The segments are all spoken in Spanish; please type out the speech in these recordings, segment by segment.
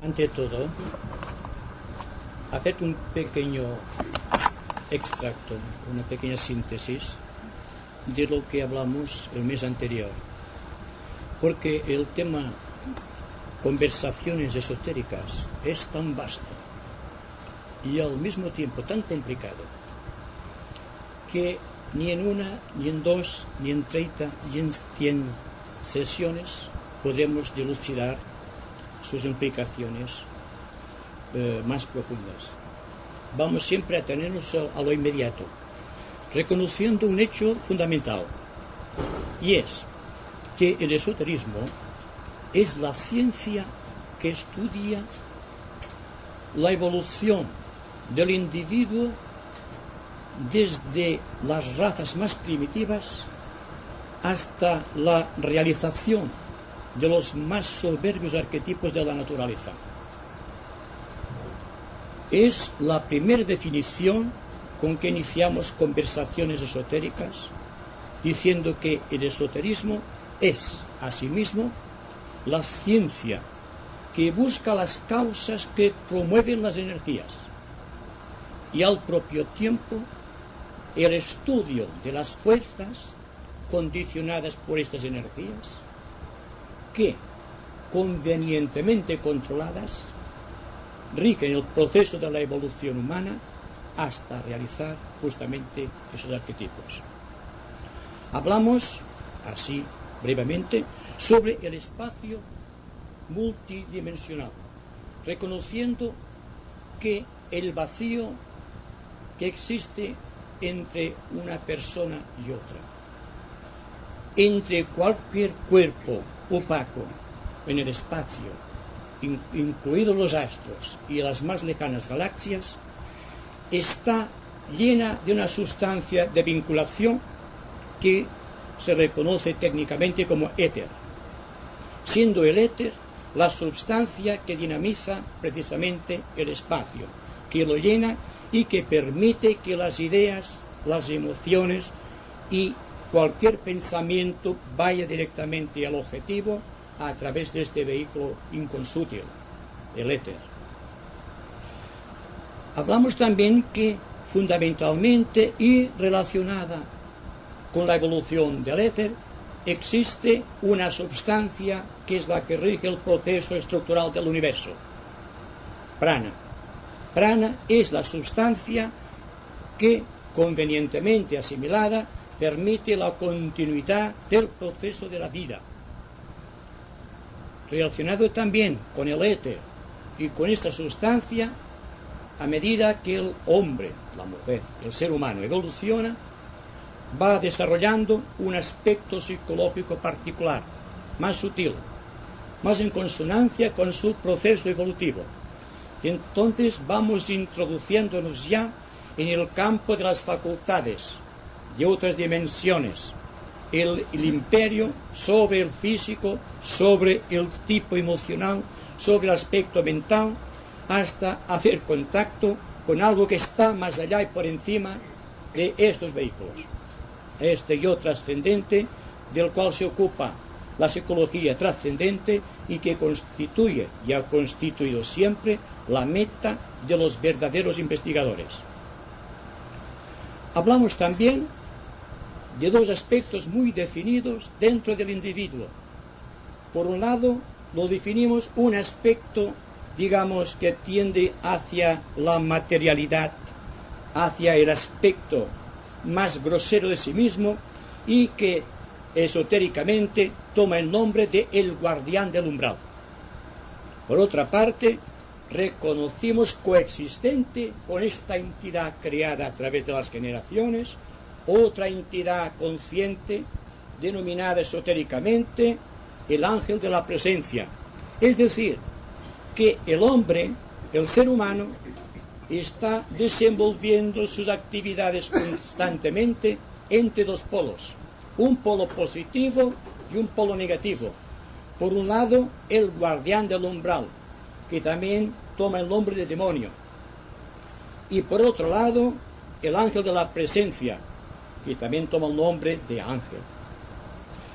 Ante todo, hacer un pequeño extracto, una pequeña síntesis de lo que hablamos el mes anterior, porque el tema conversaciones esotéricas es tan vasto y al mismo tiempo tan complicado que ni en una, ni en dos, ni en 30, ni en 100 sesiones podremos dilucidar sus implicaciones más profundas. Vamos siempre a tenernos a lo inmediato, reconociendo un hecho fundamental, y es que el esoterismo es la ciencia que estudia la evolución del individuo desde las razas más primitivas hasta la realización de los más soberbios arquetipos de la naturaleza. Es la primera definición con que iniciamos conversaciones esotéricas, diciendo que el esoterismo es, asimismo, la ciencia que busca las causas que promueven las energías y al propio tiempo el estudio de las fuerzas condicionadas por estas energías que, convenientemente controladas, rigen el proceso de la evolución humana hasta realizar justamente esos arquetipos. Hablamos, así brevemente, sobre el espacio multidimensional, reconociendo que el vacío que existe entre una persona y otra, entre cualquier cuerpo opaco en el espacio, incluidos los astros y las más lejanas galaxias, está llena de una sustancia de vinculación que se reconoce técnicamente como éter, siendo el éter la sustancia que dinamiza precisamente el espacio, que lo llena y que permite que las ideas, las emociones y cualquier pensamiento vaya directamente al objetivo a través de este vehículo inconsútil, el éter. Hablamos también que fundamentalmente y relacionada con la evolución del éter existe una sustancia que es la que rige el proceso estructural del universo, prana. Prana es la sustancia que, convenientemente asimilada, permite la continuidad del proceso de la vida. Relacionado también con el éter y con esta sustancia, a medida que el hombre, la mujer, el ser humano evoluciona, va desarrollando un aspecto psicológico particular, más sutil, más en consonancia con su proceso evolutivo. Y entonces vamos introduciéndonos ya en el campo de las facultades, de otras dimensiones, el imperio sobre el físico, sobre el tipo emocional, sobre el aspecto mental, hasta hacer contacto con algo que está más allá y por encima de estos vehículos. Este yo trascendente, del cual se ocupa la psicología trascendente y que constituye y ha constituido siempre la meta de los verdaderos investigadores. Hablamos también de dos aspectos muy definidos dentro del individuo. Por un lado, lo definimos un aspecto, digamos, que tiende hacia la materialidad, hacia el aspecto más grosero de sí mismo y que esotéricamente toma el nombre de el guardián del umbral. Por otra parte, reconocimos coexistente con esta entidad creada a través de las generaciones otra entidad consciente denominada esotéricamente el ángel de la presencia. Es decir, que el hombre, el ser humano, está desenvolviendo sus actividades constantemente entre dos polos, un polo positivo y un polo negativo. Por un lado, el guardián del umbral, que también toma el nombre de demonio, y por otro lado, el ángel de la presencia, que también toma el nombre de ángel.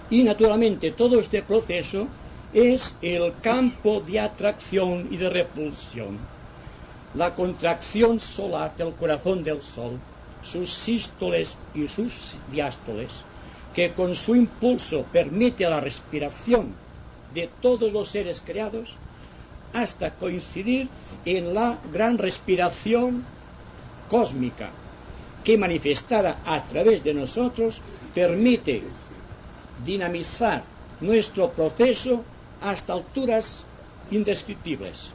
Y naturalmente todo este proceso es el campo de atracción y de repulsión. La contracción solar del corazón del Sol, sus sístoles y sus diástoles, que con su impulso permite la respiración de todos los seres creados, hasta coincidir en la gran respiración cósmica, que manifestada a través de nosotros permite dinamizar nuestro proceso hasta alturas indescriptibles.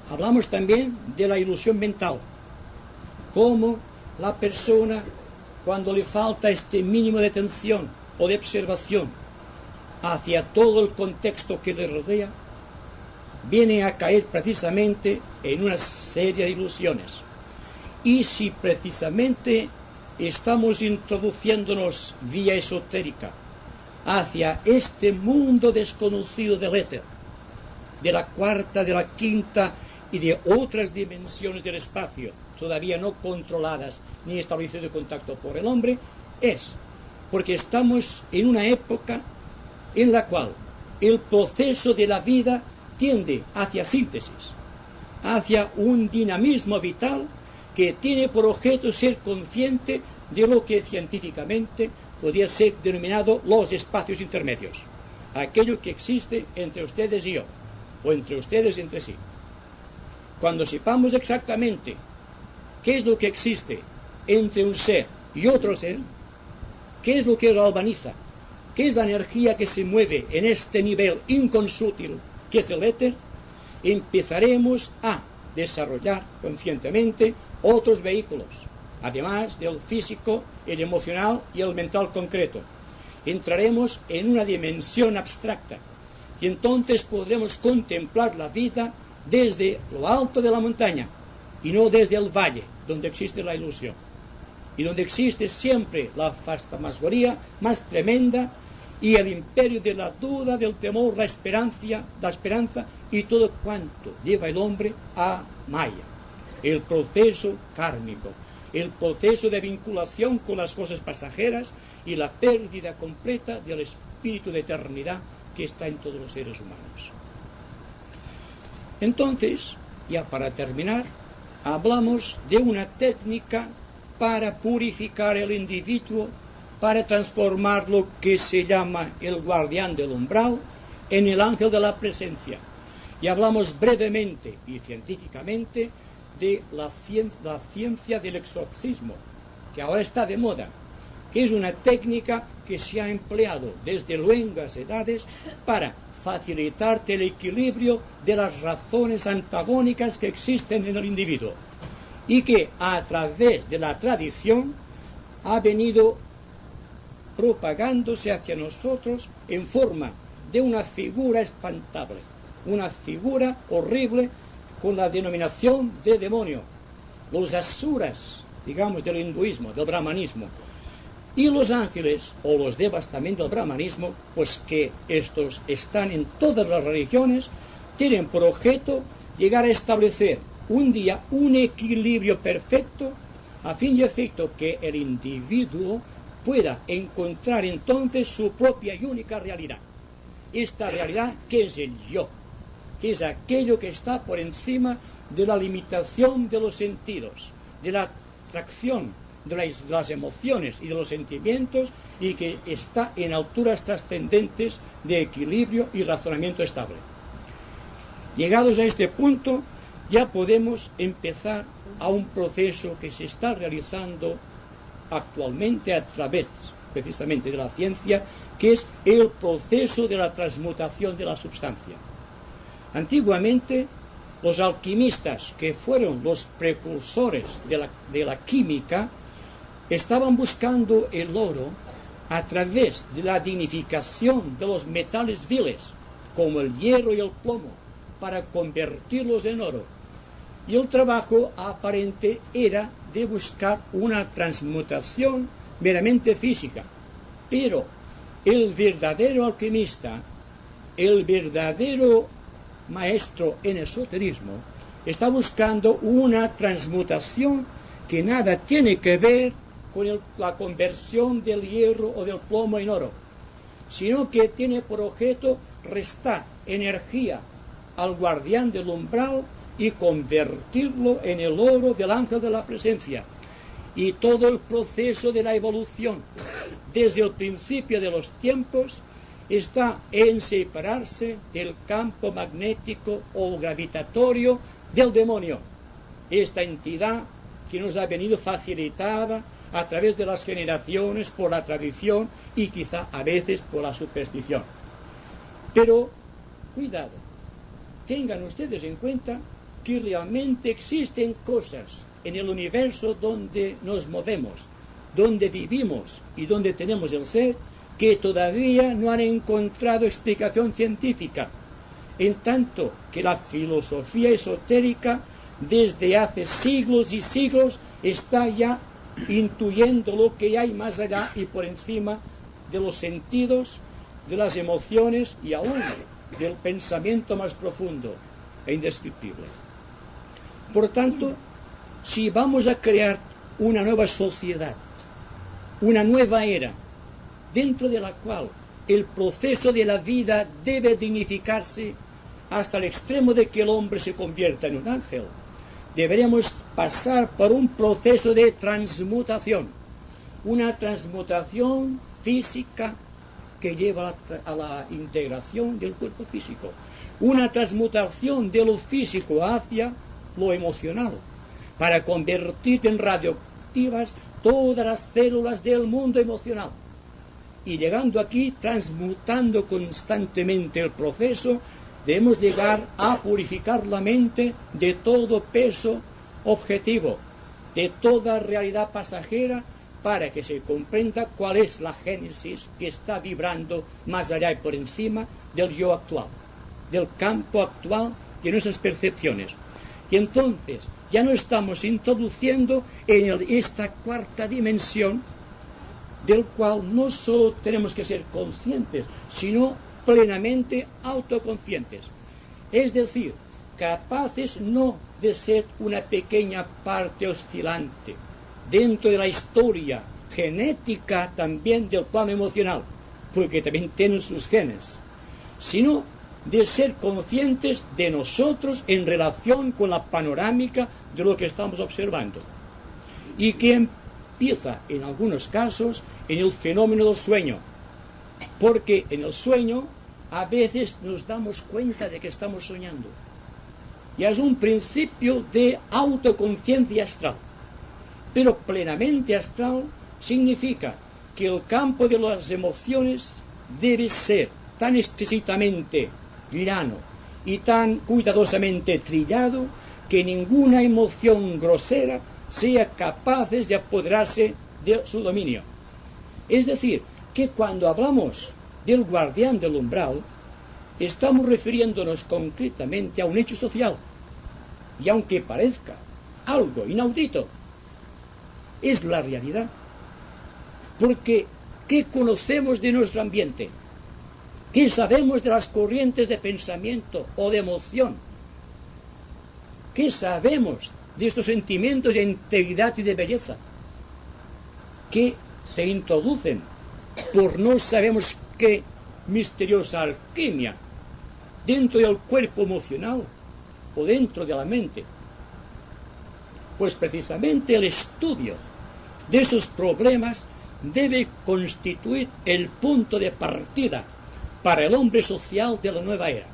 Hablamos también de la ilusión mental, cómo la persona, cuando le falta este mínimo de atención o de observación hacia todo el contexto que le rodea, viene a caer precisamente en una serie de ilusiones. Y si precisamente estamos introduciéndonos vía esotérica hacia este mundo desconocido del éter, de la cuarta, de la quinta y de otras dimensiones del espacio, todavía no controladas ni establecido de contacto por el hombre, es porque estamos en una época en la cual el proceso de la vida tiende hacia síntesis, hacia un dinamismo vital que tiene por objeto ser consciente de lo que científicamente podría ser denominado los espacios intermedios, aquello que existe entre ustedes y yo, o entre ustedes y entre sí. Cuando sepamos exactamente qué es lo que existe entre un ser y otro ser, qué es lo que lo albaniza, qué es la energía que se mueve en este nivel inconsútil que es el éter, empezaremos a desarrollar conscientemente otros vehículos, además del físico, el emocional y el mental concreto. Entraremos en una dimensión abstracta y entonces podremos contemplar la vida desde lo alto de la montaña y no desde el valle donde existe la ilusión y donde existe siempre la fantasmagoría más tremenda y el imperio de la duda, del temor, la esperanza y todo cuanto lleva el hombre a Maya, el proceso kármico, el proceso de vinculación con las cosas pasajeras y la pérdida completa del espíritu de eternidad que está en todos los seres humanos. Entonces, ya para terminar, hablamos de una técnica para purificar el individuo, para transformar lo que se llama el guardián del umbral en el ángel de la presencia. Y hablamos brevemente y científicamente de la ciencia del exorcismo, que ahora está de moda, que es una técnica que se ha empleado desde luengas edades para facilitarte el equilibrio de las razones antagónicas que existen en el individuo y que a través de la tradición ha venido propagándose hacia nosotros en forma de una figura espantable, una figura horrible con la denominación de demonio, los asuras, digamos, del hinduismo, del brahmanismo, y los ángeles o los devas también del brahmanismo, pues que estos están en todas las religiones, tienen por objeto llegar a establecer un día un equilibrio perfecto a fin y efecto que el individuo pueda encontrar entonces su propia y única realidad. Esta realidad que es el yo, que es aquello que está por encima de la limitación de los sentidos, de la atracción de las emociones y de los sentimientos, y que está en alturas trascendentes de equilibrio y razonamiento estable. Llegados a este punto, ya podemos empezar a un proceso que se está realizando actualmente a través precisamente de la ciencia, que es el proceso de la transmutación de la substancia. Antiguamente, los alquimistas, que fueron los precursores de la química, estaban buscando el oro a través de la dignificación de los metales viles, como el hierro y el plomo, para convertirlos en oro. Y el trabajo aparente era de buscar una transmutación meramente física. Pero el verdadero alquimista, el verdadero maestro en esoterismo, está buscando una transmutación que nada tiene que ver con la conversión del hierro o del plomo en oro, sino que tiene por objeto restar energía al guardián del umbral y convertirlo en el oro del ángel de la presencia. Y todo el proceso de la evolución, desde el principio de los tiempos, está en separarse del campo magnético o gravitatorio del demonio, esta entidad que nos ha venido facilitada a través de las generaciones por la tradición y quizá a veces por la superstición. Pero, cuidado, tengan ustedes en cuenta que realmente existen cosas en el universo donde nos movemos, donde vivimos y donde tenemos el ser, que todavía no han encontrado explicación científica, en tanto que la filosofía esotérica desde hace siglos y siglos está ya intuyendo lo que hay más allá y por encima de los sentidos, de las emociones y aún del pensamiento más profundo e indescriptible. Por tanto, si vamos a crear una nueva sociedad, una nueva era, dentro de la cual el proceso de la vida debe dignificarse hasta el extremo de que el hombre se convierta en un ángel, deberemos pasar por un proceso de transmutación, una transmutación física que lleva a la integración del cuerpo físico, una transmutación de lo físico hacia lo emocional, para convertir en radioactivas todas las células del mundo emocional. Y llegando aquí, transmutando constantemente el proceso, debemos llegar a purificar la mente de todo peso objetivo, de toda realidad pasajera, para que se comprenda cuál es la génesis que está vibrando más allá y por encima del yo actual, del campo actual de nuestras percepciones. Y entonces ya no estamos introduciendo en esta cuarta dimensión, del cual no solo tenemos que ser conscientes, sino plenamente autoconscientes. Es decir, capaces no de ser una pequeña parte oscilante dentro de la historia genética también del plano emocional, porque también tienen sus genes, sino de ser conscientes de nosotros en relación con la panorámica de lo que estamos observando, y que empieza en algunos casos en el fenómeno del sueño, porque en el sueño a veces nos damos cuenta de que estamos soñando, y es un principio de autoconciencia astral. Pero plenamente astral significa que el campo de las emociones debe ser tan exquisitamente llano y tan cuidadosamente trillado que ninguna emoción grosera sea capaz de apoderarse de su dominio. Es decir, que cuando hablamos del guardián del umbral, estamos refiriéndonos concretamente a un hecho social, y aunque parezca algo inaudito, es la realidad. Porque ¿qué conocemos de nuestro ambiente? ¿Qué sabemos de las corrientes de pensamiento o de emoción? ¿Qué sabemos de estos sentimientos de integridad y de belleza que se introducen por no sabemos qué misteriosa alquimia dentro del cuerpo emocional o dentro de la mente? Pues precisamente el estudio de esos problemas debe constituir el punto de partida para el hombre social de la nueva era.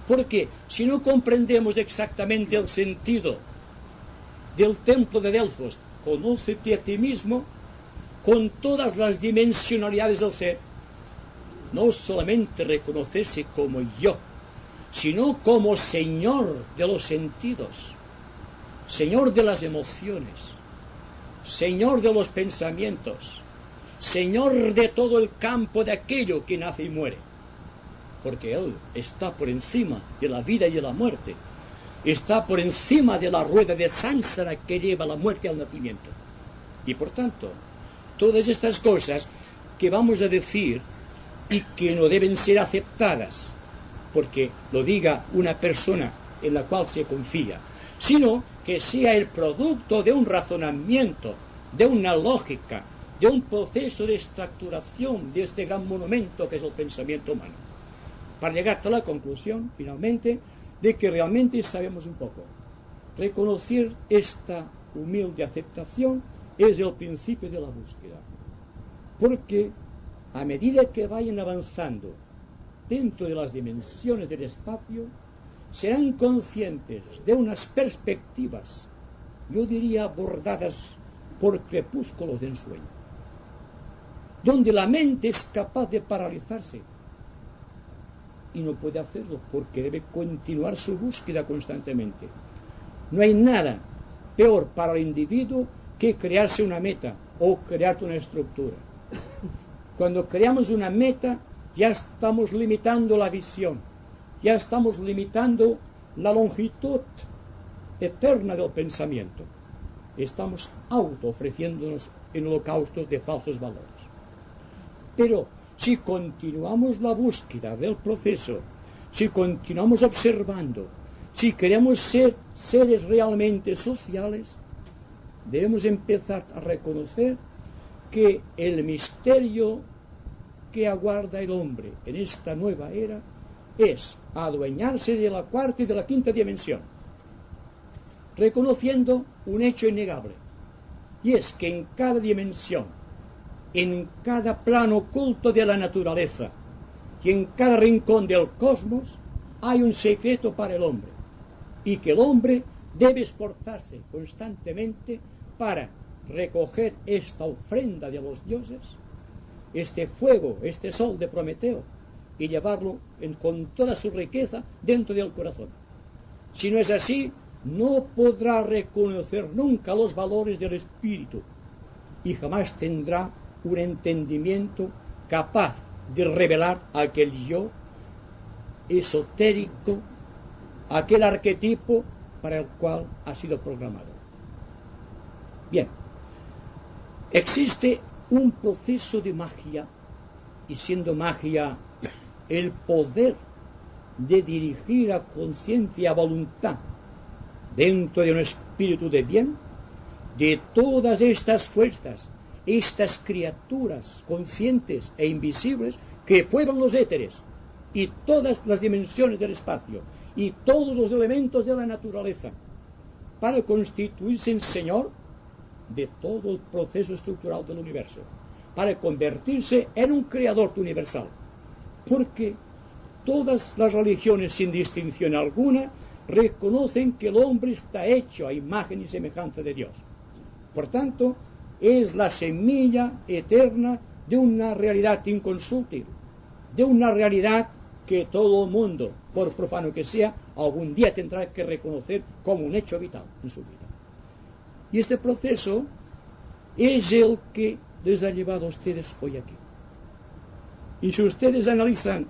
Porque si no comprendemos exactamente el sentido del templo de Delfos, conócete a ti mismo, con todas las dimensionalidades del ser, no solamente reconocerse como yo, sino como Señor de los sentidos, Señor de las emociones, Señor de los pensamientos, Señor de todo el campo de aquello que nace y muere, porque Él está por encima de la vida y de la muerte, está por encima de la rueda de sánsara que lleva la muerte al nacimiento. Y por tanto, todas estas cosas que vamos a decir y que no deben ser aceptadas porque lo diga una persona en la cual se confía, sino que sea el producto de un razonamiento, de una lógica, de un proceso de estructuración de este gran monumento que es el pensamiento humano, para llegar a la conclusión, finalmente, de que realmente sabemos un poco. Reconocer esta humilde aceptación es el principio de la búsqueda, porque a medida que vayan avanzando dentro de las dimensiones del espacio, serán conscientes de unas perspectivas, yo diría abordadas por crepúsculos de ensueño, donde la mente es capaz de paralizarse y no puede hacerlo porque debe continuar su búsqueda constantemente. No hay nada peor para el individuo que crearse una meta o crear una estructura. Cuando creamos una meta, ya estamos limitando la visión, ya estamos limitando la longitud eterna del pensamiento. Estamos auto-ofreciéndonos en holocaustos de falsos valores. Pero si continuamos la búsqueda del proceso, si continuamos observando, si queremos ser seres realmente sociales, debemos empezar a reconocer que el misterio que aguarda el hombre en esta nueva era es adueñarse de la cuarta y de la quinta dimensión, reconociendo un hecho innegable, y es que en cada dimensión, en cada plano oculto de la naturaleza y en cada rincón del cosmos hay un secreto para el hombre, y que el hombre debe esforzarse constantemente para recoger esta ofrenda de los dioses, este fuego, este sol de Prometeo, y llevarlo con toda su riqueza dentro del corazón. Si no es así, no podrá reconocer nunca los valores del espíritu y jamás tendrá un entendimiento capaz de revelar aquel yo esotérico, aquel arquetipo para el cual ha sido programado. Bien, existe un proceso de magia, y siendo magia el poder de dirigir a conciencia y a voluntad dentro de un espíritu de bien, de todas estas fuerzas, estas criaturas conscientes e invisibles que pueblan los éteres y todas las dimensiones del espacio y todos los elementos de la naturaleza, para constituirse en Señor de todo el proceso estructural del universo, para convertirse en un creador universal, porque todas las religiones, sin distinción alguna, reconocen que el hombre está hecho a imagen y semejanza de Dios. Por tanto, es la semilla eterna de una realidad inconsultible, de una realidad que todo el mundo, por profano que sea, algún día tendrá que reconocer como un hecho vital en su vida. Y este proceso es el que les ha llevado a ustedes hoy aquí. Y si ustedes analizan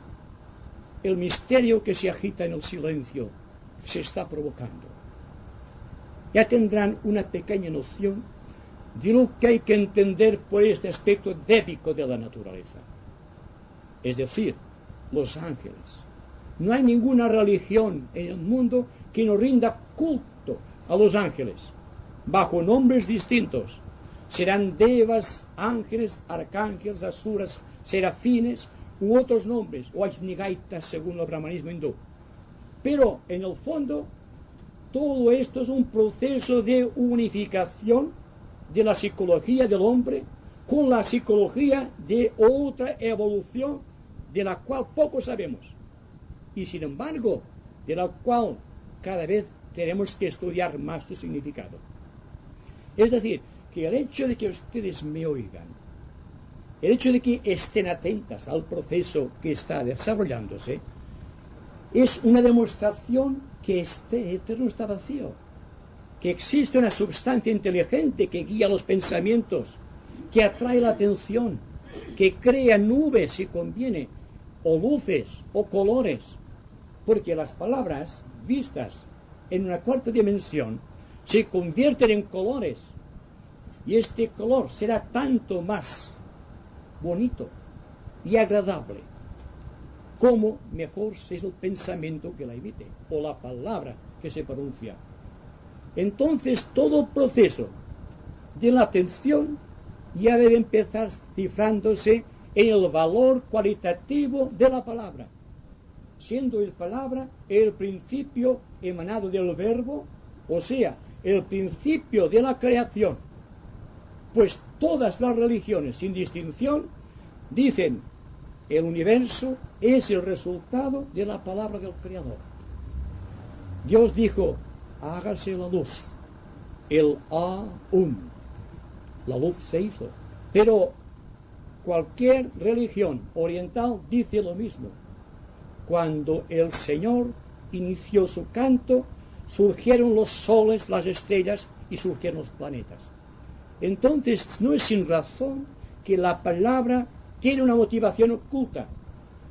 el misterio que se agita en el silencio, se está provocando, ya tendrán una pequeña noción de lo que hay que entender por este aspecto débico de la naturaleza. Es decir, los ángeles. No hay ninguna religión en el mundo que no rinda culto a los ángeles, bajo nombres distintos. Serán devas, ángeles, arcángeles, asuras, serafines u otros nombres, o ajnigaitas según el brahmanismo hindú. Pero en el fondo todo esto es un proceso de unificación de la psicología del hombre con la psicología de otra evolución de la cual poco sabemos, y sin embargo de la cual cada vez tenemos que estudiar más su significado. Es decir, que el hecho de que ustedes me oigan, el hecho de que estén atentas al proceso que está desarrollándose, es una demostración que este éter no está vacío, que existe una substancia inteligente que guía los pensamientos, que atrae la atención, que crea nubes si conviene, o luces, o colores, porque las palabras vistas en una cuarta dimensión se convierten en colores, y este color será tanto más bonito y agradable como mejor es el pensamiento que la emite, o la palabra que se pronuncia. Entonces todo proceso de la atención ya debe empezar cifrándose en el valor cualitativo de la palabra, siendo la palabra el principio emanado del verbo, o sea, el principio de la creación. Pues todas las religiones, sin distinción, dicen el universo es el resultado de la palabra del Creador. Dios dijo, hágase la luz. El aún. La luz se hizo. Pero cualquier religión oriental dice lo mismo. Cuando el Señor inició su canto, surgieron los soles, las estrellas y surgieron los planetas. Entonces, no es sin razón que la palabra tiene una motivación oculta,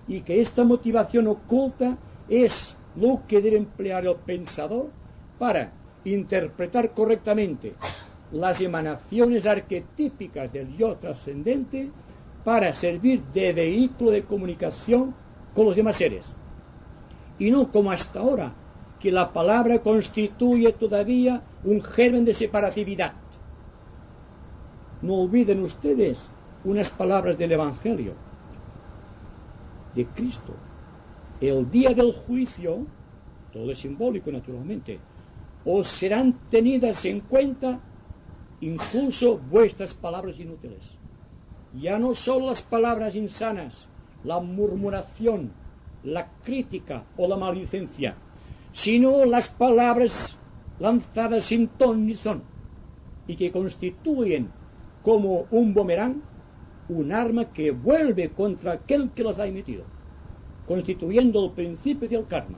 y que esta motivación oculta es lo que debe emplear el pensador para interpretar correctamente las emanaciones arquetípicas del yo trascendente, para servir de vehículo de comunicación con los demás seres, y no como hasta ahora, que la palabra constituye todavía un germen de separatividad. No olviden ustedes unas palabras del Evangelio de Cristo. El día del juicio, todo es simbólico naturalmente, os serán tenidas en cuenta incluso vuestras palabras inútiles. Ya no solo las palabras insanas, la murmuración, la crítica o la maldicencia, sino las palabras lanzadas sin ton ni son, y que constituyen como un boomerang un arma que vuelve contra aquel que las ha emitido, constituyendo el principio del karma.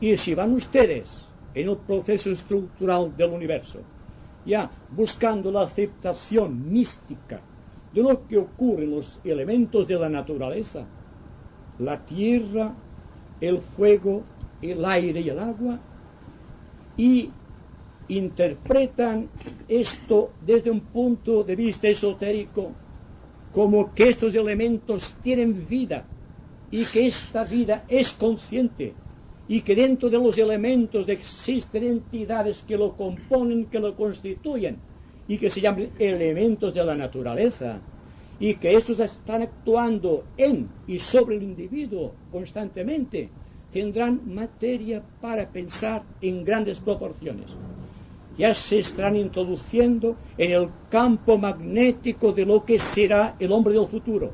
Y si van ustedes en el proceso estructural del universo, ya buscando la aceptación mística de lo que ocurre en los elementos de la naturaleza, la tierra, el fuego, el aire y el agua, y interpretan esto desde un punto de vista esotérico como que estos elementos tienen vida y que esta vida es consciente y que dentro de los elementos existen entidades que lo componen, que lo constituyen y que se llaman elementos de la naturaleza, y que estos están actuando en y sobre el individuo constantemente, tendrán materia para pensar en grandes proporciones. Ya se estarán introduciendo en el campo magnético de lo que será el hombre del futuro,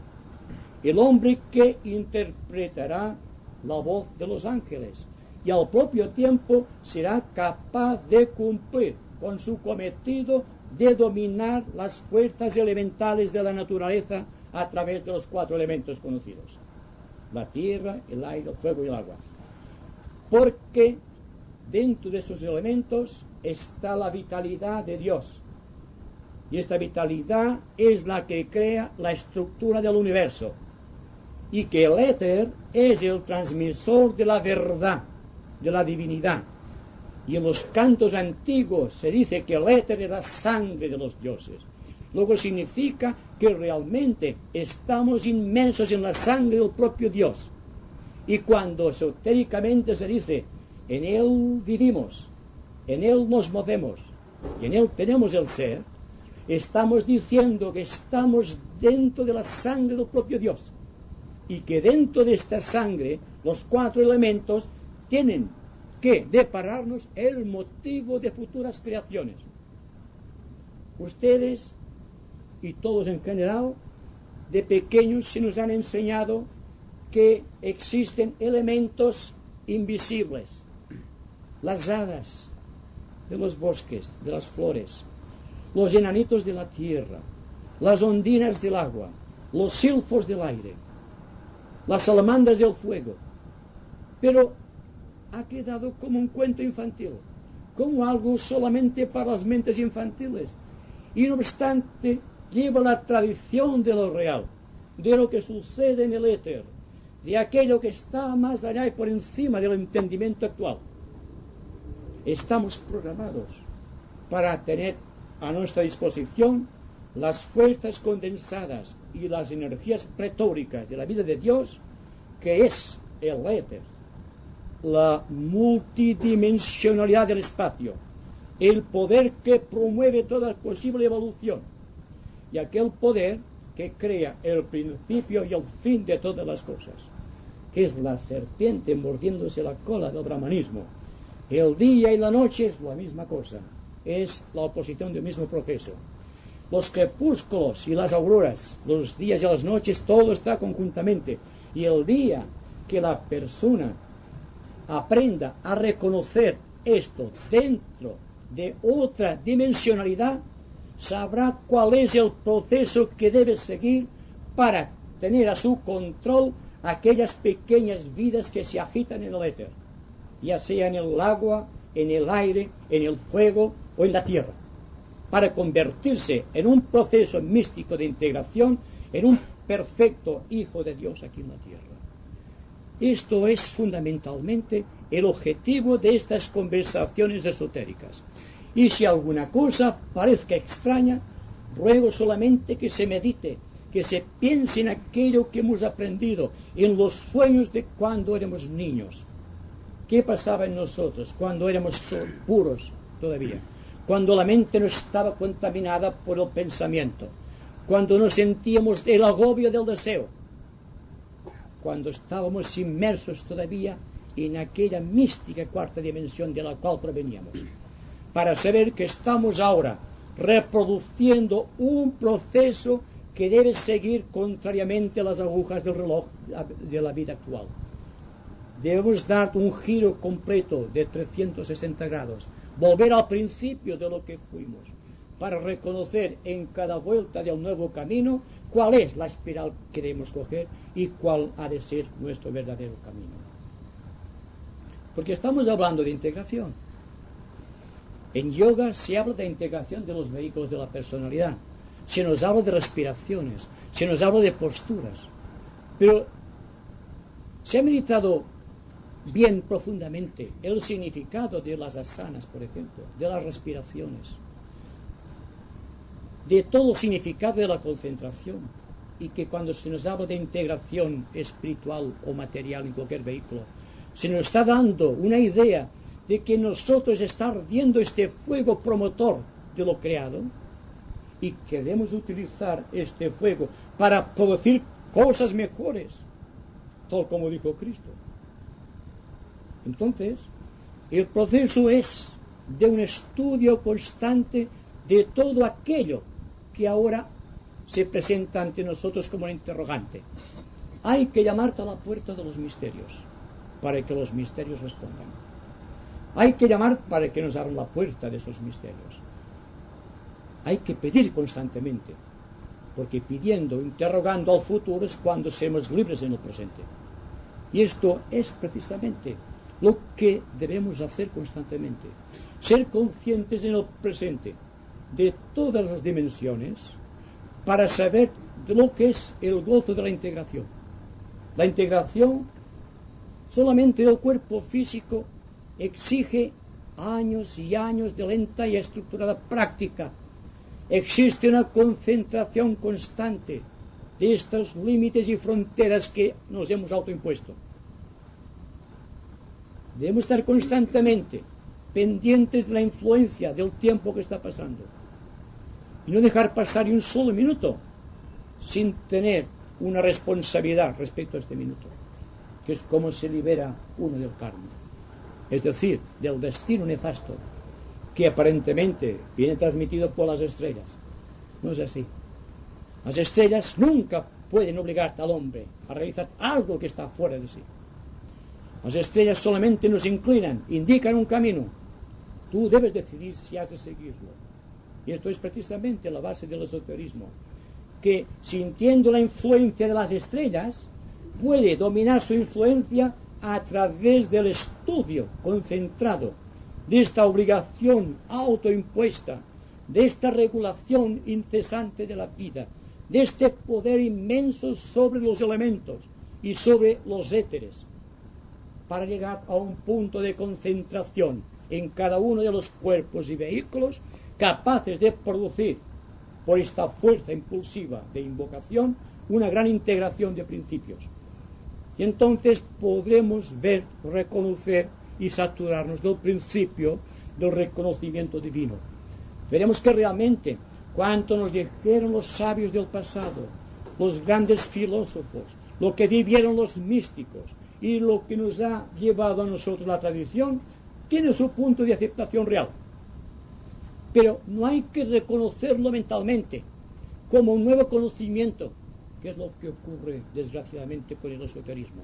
el hombre que interpretará la voz de los ángeles y al propio tiempo será capaz de cumplir con su cometido de dominar las fuerzas elementales de la naturaleza a través de los 4 elementos conocidos: la tierra, el aire, el fuego y el agua. Porque dentro de estos elementos está la vitalidad de Dios, y esta vitalidad es la que crea la estructura del universo, y que el éter es el transmisor de la verdad, de la divinidad. Y en los cantos antiguos se dice que el éter era sangre de los dioses. Luego significa que realmente estamos inmersos en la sangre del propio Dios. Y cuando esotéricamente se dice, en Él vivimos, en Él nos movemos, y en Él tenemos el ser, estamos diciendo que estamos dentro de la sangre del propio Dios. Y que dentro de esta sangre, los 4 elementos tienen que depararnos el motivo de futuras creaciones. Ustedes y todos en general, de pequeños se nos han enseñado que existen elementos invisibles, las hadas de los bosques, de las flores, los enanitos de la tierra, las ondinas del agua, los silfos del aire, las salamandras del fuego. Pero ha quedado como un cuento infantil, como algo solamente para las mentes infantiles, y no obstante lleva la tradición de lo real, de lo que sucede en el éter, de aquello que está más allá y por encima del entendimiento actual. Estamos programados para tener a nuestra disposición las fuerzas condensadas y las energías pretóricas de la vida de Dios, que es el éter, la multidimensionalidad del espacio, el poder que promueve toda posible evolución, y aquel poder que crea el principio y el fin de todas las cosas, que es la serpiente mordiéndose la cola del brahmanismo. El día y la noche es la misma cosa, es la oposición del mismo proceso. Los crepúsculos y las auroras, los días y las noches, todo está conjuntamente. Y el día que la persona aprenda a reconocer esto dentro de otra dimensionalidad, sabrá cuál es el proceso que debe seguir para tener a su control aquellas pequeñas vidas que se agitan en el éter, ya sea en el agua, en el aire, en el fuego o en la tierra, para convertirse en un proceso místico de integración, en un perfecto Hijo de Dios aquí en la tierra. Esto es fundamentalmente el objetivo de estas conversaciones esotéricas. Y si alguna cosa parezca extraña, ruego solamente que se medite, que se piense en aquello que hemos aprendido, en los sueños de cuando éramos niños. ¿Qué pasaba en nosotros cuando éramos puros todavía? Cuando la mente no estaba contaminada por el pensamiento, cuando no sentíamos el agobio del deseo, cuando estábamos inmersos todavía en aquella mística cuarta dimensión de la cual proveníamos, para saber que estamos ahora reproduciendo un proceso que debe seguir contrariamente a las agujas del reloj de la vida actual. Debemos dar un giro completo de 360 grados, volver al principio de lo que fuimos, para reconocer en cada vuelta del nuevo camino cuál es la espiral que debemos coger y cuál ha de ser nuestro verdadero camino. Porque estamos hablando de integración. En yoga se habla de integración de los vehículos de la personalidad, se nos habla de respiraciones, se nos habla de posturas, pero se ha meditado bien profundamente el significado de las asanas, por ejemplo, de las respiraciones, de todo el significado de la concentración, y que cuando se nos habla de integración espiritual o material en cualquier vehículo, se nos está dando una idea de que nosotros estamos viendo este fuego promotor de lo creado y queremos utilizar este fuego para producir cosas mejores, tal como dijo Cristo. Entonces, el proceso es de un estudio constante de todo aquello que ahora se presenta ante nosotros como un interrogante. Hay que llamar a la puerta de los misterios para que los misterios respondan. Hay que llamar para que nos abran la puerta de esos misterios. Hay que pedir constantemente, porque pidiendo, interrogando al futuro es cuando seremos libres en el presente. Y esto es precisamente lo que debemos hacer constantemente. Ser conscientes en el presente de todas las dimensiones para saber de lo que es el gozo de la integración. La integración solamente del cuerpo físico exige años y años de lenta y estructurada práctica. Existe una concentración constante de estos límites y fronteras que nos hemos autoimpuesto. Debemos estar constantemente pendientes de la influencia del tiempo que está pasando y no dejar pasar ni un solo minuto sin tener una responsabilidad respecto a este minuto, que es como se libera uno del karma, es decir, del destino nefasto que aparentemente viene transmitido por las estrellas. No es así. Las estrellas nunca pueden obligar al hombre a realizar algo que está fuera de sí. Las estrellas solamente nos inclinan, indican un camino. Tú debes decidir si has de seguirlo. Y esto es precisamente la base del esoterismo, que sintiendo la influencia de las estrellas, puede dominar su influencia a través del estudio concentrado, de esta obligación autoimpuesta, de esta regulación incesante de la vida, de este poder inmenso sobre los elementos y sobre los éteres, para llegar a un punto de concentración en cada uno de los cuerpos y vehículos capaces de producir, por esta fuerza impulsiva de invocación, una gran integración de principios. Y entonces podremos ver, reconocer y saturarnos del principio del reconocimiento divino. Veremos que realmente cuánto nos dijeron los sabios del pasado, los grandes filósofos, lo que vivieron los místicos y lo que nos ha llevado a nosotros la tradición, tiene su punto de aceptación real. Pero no hay que reconocerlo mentalmente como un nuevo conocimiento, que es lo que ocurre desgraciadamente con el esoterismo.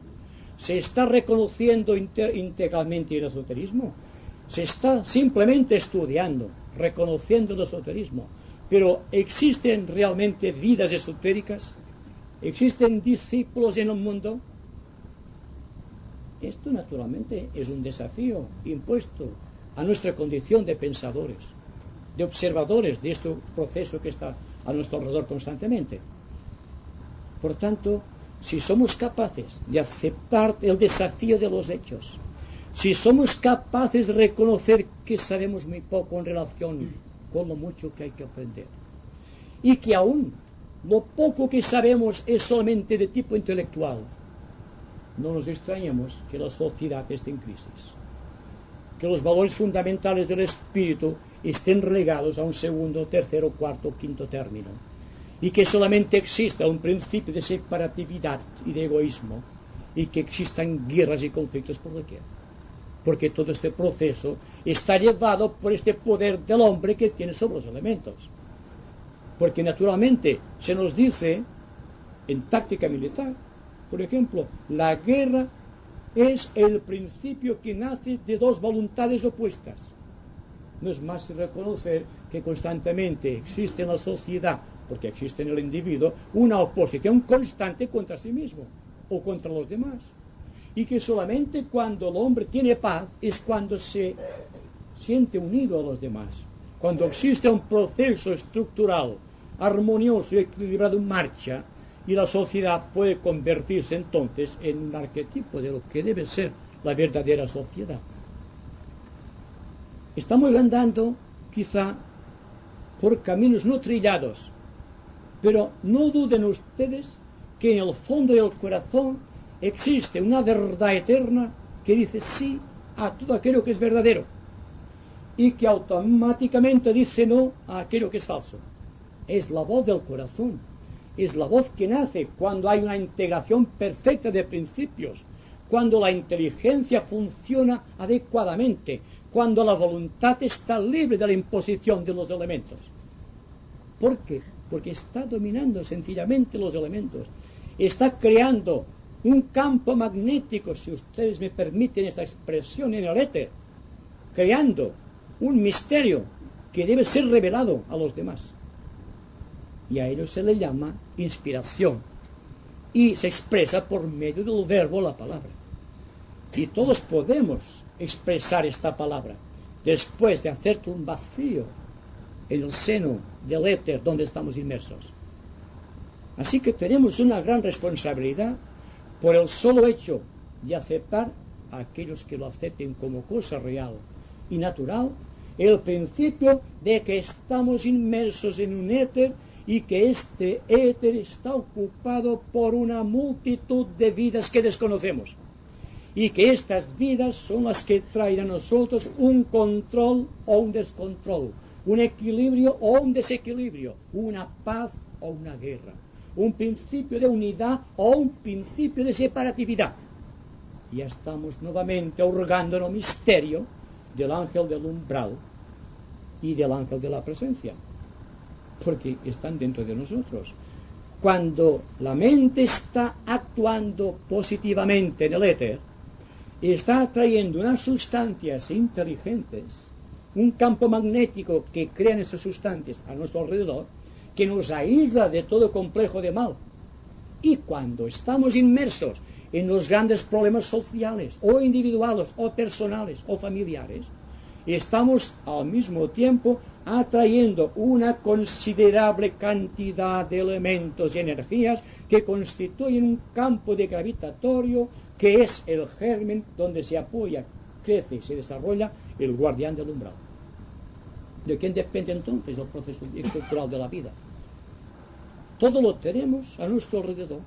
Se está reconociendo integralmente el esoterismo, se está simplemente estudiando, reconociendo el esoterismo, pero ¿existen realmente vidas esotéricas? ¿Existen discípulos en el mundo? Esto naturalmente es un desafío impuesto a nuestra condición de pensadores, de observadores de este proceso que está a nuestro alrededor constantemente. Por tanto, si somos capaces de aceptar el desafío de los hechos, si somos capaces de reconocer que sabemos muy poco en relación con lo mucho que hay que aprender, y que aún lo poco que sabemos es solamente de tipo intelectual, no nos extrañemos que la sociedad esté en crisis, que los valores fundamentales del espíritu estén relegados a un segundo, tercero, cuarto, quinto término, y que solamente exista un principio de separatividad y de egoísmo, y que existan guerras y conflictos por doquier, porque todo este proceso está llevado por este poder del hombre que tiene sobre los elementos. Porque naturalmente se nos dice en táctica militar, por ejemplo, la guerra es el principio que nace de dos voluntades opuestas. No es más que reconocer que constantemente existe en la sociedad, porque existe en el individuo, una oposición constante contra sí mismo o contra los demás. Y que solamente cuando el hombre tiene paz es cuando se siente unido a los demás. Cuando existe un proceso estructural, armonioso y equilibrado en marcha, y la sociedad puede convertirse entonces en un arquetipo de lo que debe ser la verdadera sociedad. Estamos andando quizá por caminos no trillados, pero no duden ustedes que en el fondo del corazón existe una verdad eterna que dice sí a todo aquello que es verdadero y que automáticamente dice no a aquello que es falso. Es la voz del corazón, es la voz que nace cuando hay una integración perfecta de principios, cuando la inteligencia funciona adecuadamente, cuando la voluntad está libre de la imposición de los elementos. ¿Por qué? Porque está dominando sencillamente los elementos, está creando un campo magnético, si ustedes me permiten esta expresión, en el éter, creando un misterio que debe ser revelado a los demás. Y a ello se le llama inspiración, y se expresa por medio del verbo, la palabra. Y todos podemos expresar esta palabra después de hacer un vacío en el seno del éter donde estamos inmersos. Así que tenemos una gran responsabilidad por el solo hecho de aceptar a aquellos que lo acepten como cosa real y natural, el principio de que estamos inmersos en un éter y que este éter está ocupado por una multitud de vidas que desconocemos, y que estas vidas son las que traen a nosotros un control o un descontrol, un equilibrio o un desequilibrio, una paz o una guerra, un principio de unidad o un principio de separatividad. Ya estamos nuevamente hurgando en el misterio del ángel del umbral y del ángel de la presencia, porque están dentro de nosotros. Cuando la mente está actuando positivamente en el éter, está atrayendo unas sustancias inteligentes, un campo magnético que crean esas sustancias a nuestro alrededor, que nos aísla de todo complejo de mal. Y cuando estamos inmersos en los grandes problemas sociales, o individuales, o personales, o familiares, estamos al mismo tiempo atrayendo una considerable cantidad de elementos y energías que constituyen un campo de gravitatorio que es el germen donde se apoya, crece y se desarrolla el guardián del umbral. ¿De quién depende entonces el proceso estructural de la vida? Todo lo tenemos a nuestro alrededor.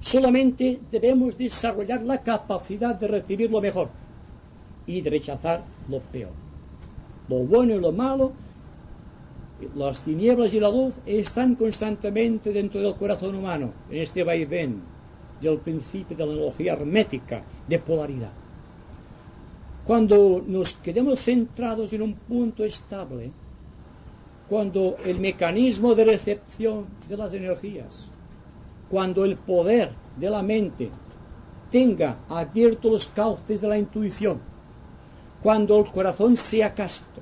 Solamente debemos desarrollar la capacidad de recibir lo mejor y de rechazar lo peor. Lo bueno y lo malo Las tinieblas y la luz están constantemente dentro del corazón humano, en este vaivén del principio de la analogía hermética de polaridad. Cuando nos quedemos centrados en un punto estable, cuando el mecanismo de recepción de las energías, cuando el poder de la mente tenga abiertos los cauces de la intuición, cuando el corazón sea casto,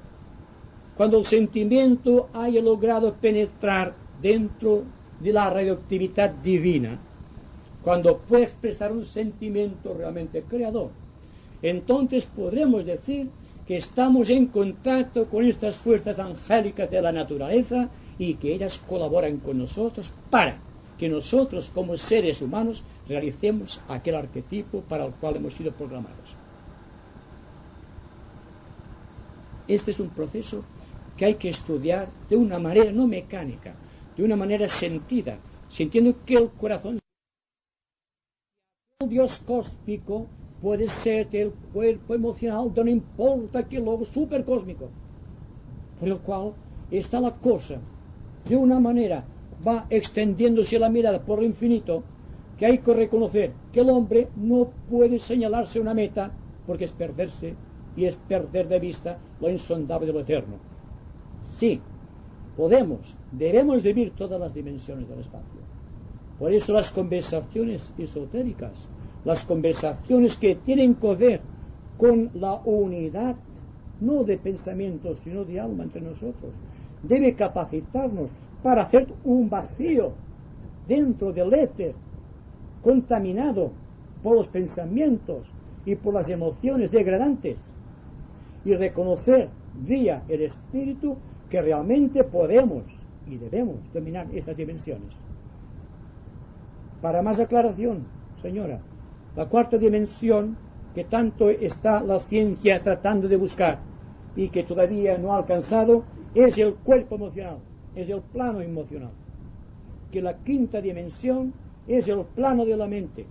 cuando el sentimiento haya logrado penetrar dentro de la radioactividad divina, cuando pueda expresar un sentimiento realmente creador, entonces podremos decir que estamos en contacto con estas fuerzas angélicas de la naturaleza y que ellas colaboran con nosotros para que nosotros como seres humanos realicemos aquel arquetipo para el cual hemos sido programados. Este es un proceso que hay que estudiar de una manera no mecánica, de una manera sentida, sintiendo que el corazón, el Dios cósmico, puede ser el cuerpo emocional de no importa qué logo supercósmico, por el cual está la cosa, de una manera va extendiéndose la mirada por lo infinito, que hay que reconocer que el hombre no puede señalarse una meta, porque es perderse y es perder de vista lo insondable de lo eterno. Sí, podemos, debemos vivir todas las dimensiones del espacio. Por eso las conversaciones esotéricas, las conversaciones que tienen que ver con la unidad, no de pensamiento, sino de alma entre nosotros, debe capacitarnos para hacer un vacío dentro del éter, contaminado por los pensamientos y por las emociones degradantes, y reconocer vía el espíritu que realmente podemos y debemos dominar estas dimensiones. Para más aclaración, señora, la cuarta dimensión que tanto está la ciencia tratando de buscar y que todavía no ha alcanzado es el cuerpo emocional, es el plano emocional. Que la quinta dimensión es el plano de la mente.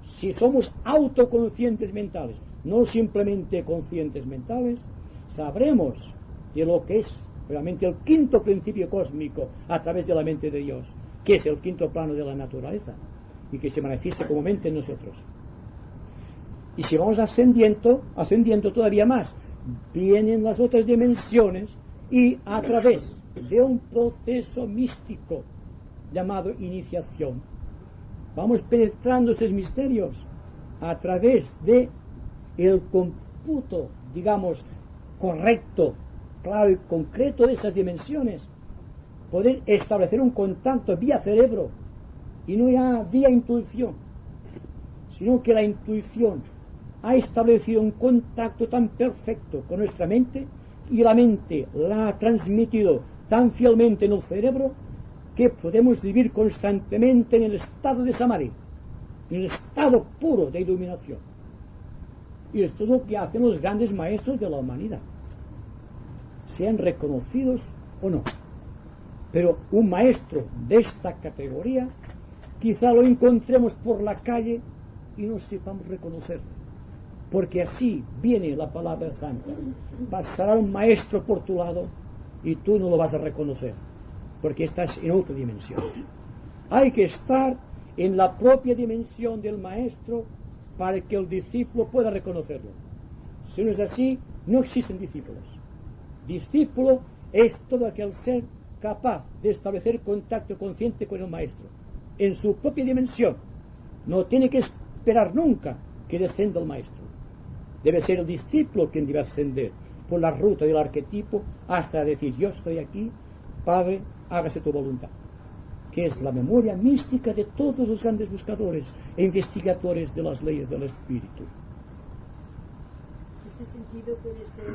Si somos autoconscientes mentales, no simplemente conscientes mentales, sabremos de lo que es realmente el quinto principio cósmico a través de la mente de Dios, que es el quinto plano de la naturaleza y que se manifiesta como mente en nosotros. Y si vamos ascendiendo todavía más, vienen las otras dimensiones y a través de un proceso místico llamado iniciación, vamos penetrando esos misterios a través de el cómputo, digamos, correcto, claro y concreto de esas dimensiones, poder establecer un contacto vía cerebro y no ya vía intuición, sino que la intuición ha establecido un contacto tan perfecto con nuestra mente y la mente la ha transmitido tan fielmente en el cerebro que podemos vivir constantemente en el estado de samadhi, en el estado puro de iluminación. Y esto es lo que hacen los grandes maestros de la humanidad, sean reconocidos o no. Pero un maestro de esta categoría quizá lo encontremos por la calle y no sepamos reconocerlo, porque así viene la palabra santa. Pasará un maestro por tu lado y tú no lo vas a reconocer, porque estás en otra dimensión. Hay que estar en la propia dimensión del maestro para que el discípulo pueda reconocerlo. Si no es así, no existen discípulos. Discípulo es todo aquel ser capaz de establecer contacto consciente con el maestro en su propia dimensión. No tiene que esperar nunca que descenda el maestro. Debe ser el discípulo quien debe ascender por la ruta del arquetipo hasta decir: yo estoy aquí, Padre, hágase tu voluntad, que es la memoria mística de todos los grandes buscadores e investigadores de las leyes del espíritu. ¿En este sentido puede ser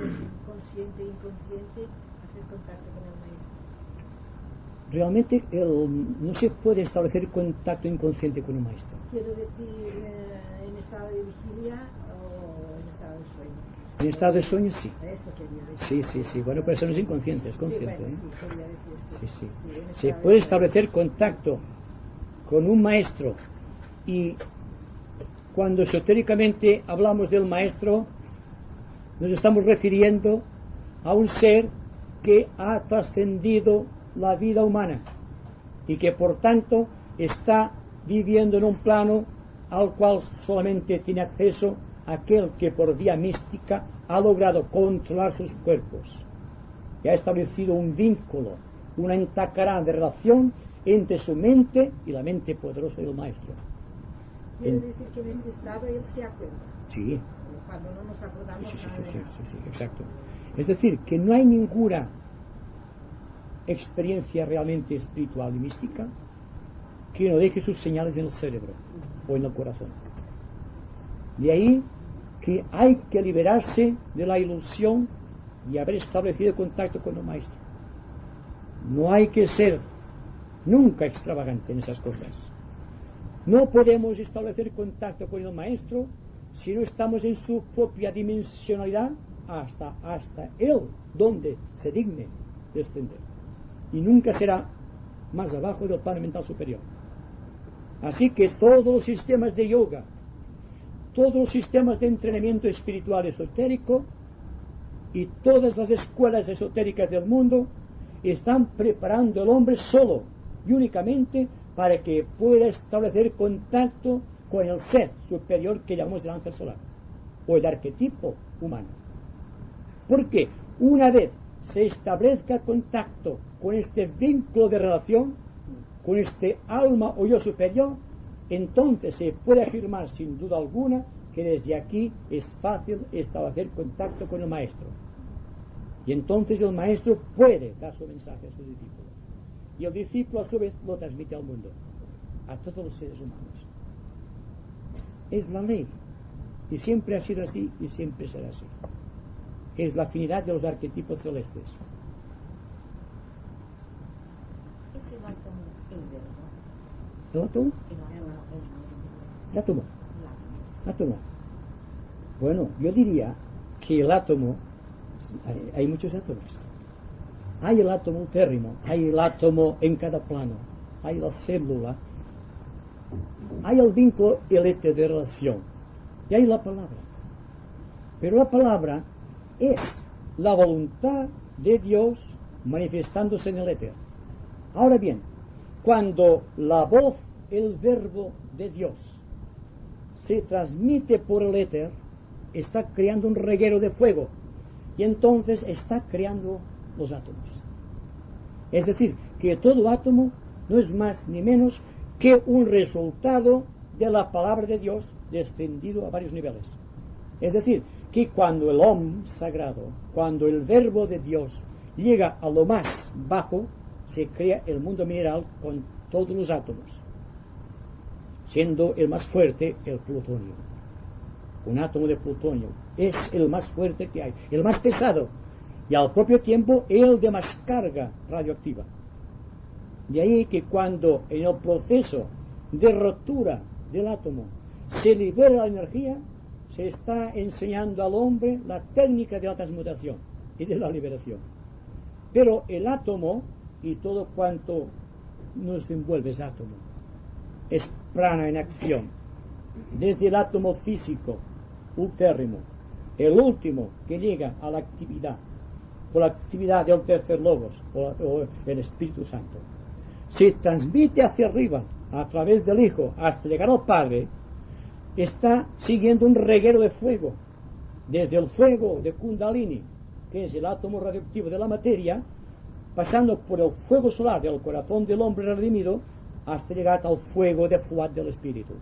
consciente e inconsciente hacer contacto con el maestro? Realmente no se puede establecer contacto inconsciente con un maestro. Quiero decir, en estado de vigilia o en estado de sueño. En estado de sueño, sí. Eso quería decir. Sí. Bueno, pero eso no es inconsciente, es consciente. Sí, bueno, sí, quería decir, Sí. en Se estado puede de establecer contacto con un maestro, y cuando esotéricamente hablamos del maestro, nos estamos refiriendo a un ser que ha trascendido la vida humana y que por tanto está viviendo en un plano al cual solamente tiene acceso aquel que por vía mística ha logrado controlar sus cuerpos y ha establecido un vínculo, una entacarada de relación entre su mente y la mente poderosa del Maestro. Quiere decir que en este estado él se acuerda. Sí. Cuando no nos acordamos Sí, exacto. Es decir, que no hay ninguna experiencia realmente espiritual y mística que no deje sus señales en el cerebro o en el corazón. De ahí que hay que liberarse de la ilusión de haber establecido contacto con el Maestro. No hay que ser nunca extravagante en esas cosas. No podemos establecer contacto con el Maestro si no estamos en su propia dimensionalidad hasta él donde se digne descender, y nunca será más abajo del plano mental superior. Así que todos los sistemas de yoga, todos los sistemas de entrenamiento espiritual esotérico y todas las escuelas esotéricas del mundo están preparando al hombre solo y únicamente para que pueda establecer contacto con el ser superior que llamamos el ángel solar o el arquetipo humano. Porque una vez se establezca contacto con este vínculo de relación, con este alma o yo superior, entonces se puede afirmar sin duda alguna que desde aquí es fácil establecer contacto con el Maestro. Y entonces el Maestro puede dar su mensaje a su discípulo. Y el discípulo a su vez lo transmite al mundo, a todos los seres humanos. Es la ley. Y siempre ha sido así y siempre será así. Es la afinidad de los arquetipos celestes. Es el átomo, el verbo. ¿El átomo? El átomo. Átomo. Bueno, yo diría que el átomo, hay muchos átomos. Hay el átomo térrimo, hay el átomo en cada plano, hay la célula, hay el vínculo, el éter de relación, y hay la palabra. Pero la palabra es la voluntad de Dios manifestándose en el éter. Ahora bien, cuando la voz, el verbo de Dios, se transmite por el éter, está creando un reguero de fuego, y entonces está creando los átomos. Es decir, que todo átomo no es más ni menos que un resultado de la palabra de Dios descendido a varios niveles. Es decir, que cuando el Om sagrado, cuando el verbo de Dios llega a lo más bajo, se crea el mundo mineral con todos los átomos, siendo el más fuerte el plutonio. Un átomo de plutonio es el más fuerte que hay, el más pesado, y al propio tiempo el de más carga radioactiva. De ahí que cuando en el proceso de rotura del átomo se libera la energía, se está enseñando al hombre la técnica de la transmutación y de la liberación. Pero el átomo y todo cuanto nos envuelve es átomo, es prana en acción, desde el átomo físico ultérrimo, el último que llega a la actividad, por la actividad del tercer logos o el Espíritu Santo, se transmite hacia arriba a través del Hijo hasta llegar al Padre. Está siguiendo un reguero de fuego, desde el fuego de Kundalini, que es el átomo radioactivo de la materia, pasando por el fuego solar del corazón del hombre redimido, hasta llegar al fuego de Fuat del Espíritu.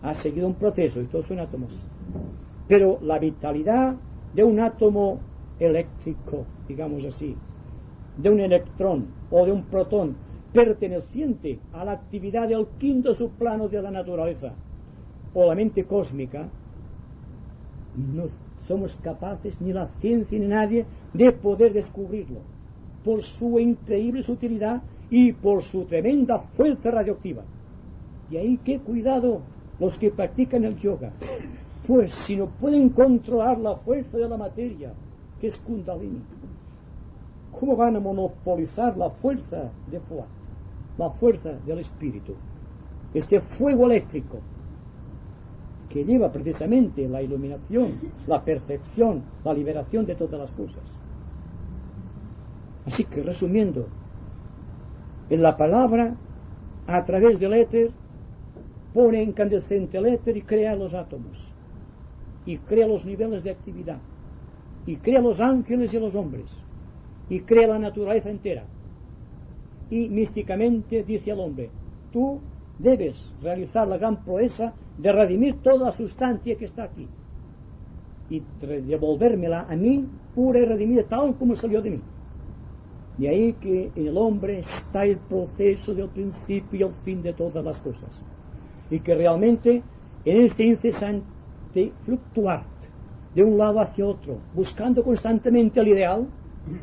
Ha seguido un proceso, y todos son átomos. Pero la vitalidad de un átomo eléctrico, digamos así, de un electrón o de un protón, perteneciente a la actividad del quinto subplano de la naturaleza, o la mente cósmica, no somos capaces, ni la ciencia ni nadie, de poder descubrirlo, por su increíble sutilidad y por su tremenda fuerza radioactiva. Y ahí qué cuidado los que practican el yoga, pues si no pueden controlar la fuerza de la materia, que es Kundalini, ¿cómo van a monopolizar la fuerza de Fuat, la fuerza del espíritu? Este fuego eléctrico que lleva precisamente la iluminación, la percepción, la liberación de todas las cosas. Así que, resumiendo, en la palabra, a través del éter, pone incandescente el éter y crea los átomos, y crea los niveles de actividad, y crea los ángeles y los hombres, y crea la naturaleza entera. Y místicamente dice al hombre: tú debes realizar la gran proeza de redimir toda la sustancia que está aquí y devolvérmela a mí pura y redimida tal como salió de mí. De ahí que en el hombre está el proceso del principio y el fin de todas las cosas, y que realmente en este incesante fluctuar de un lado hacia otro, buscando constantemente el ideal,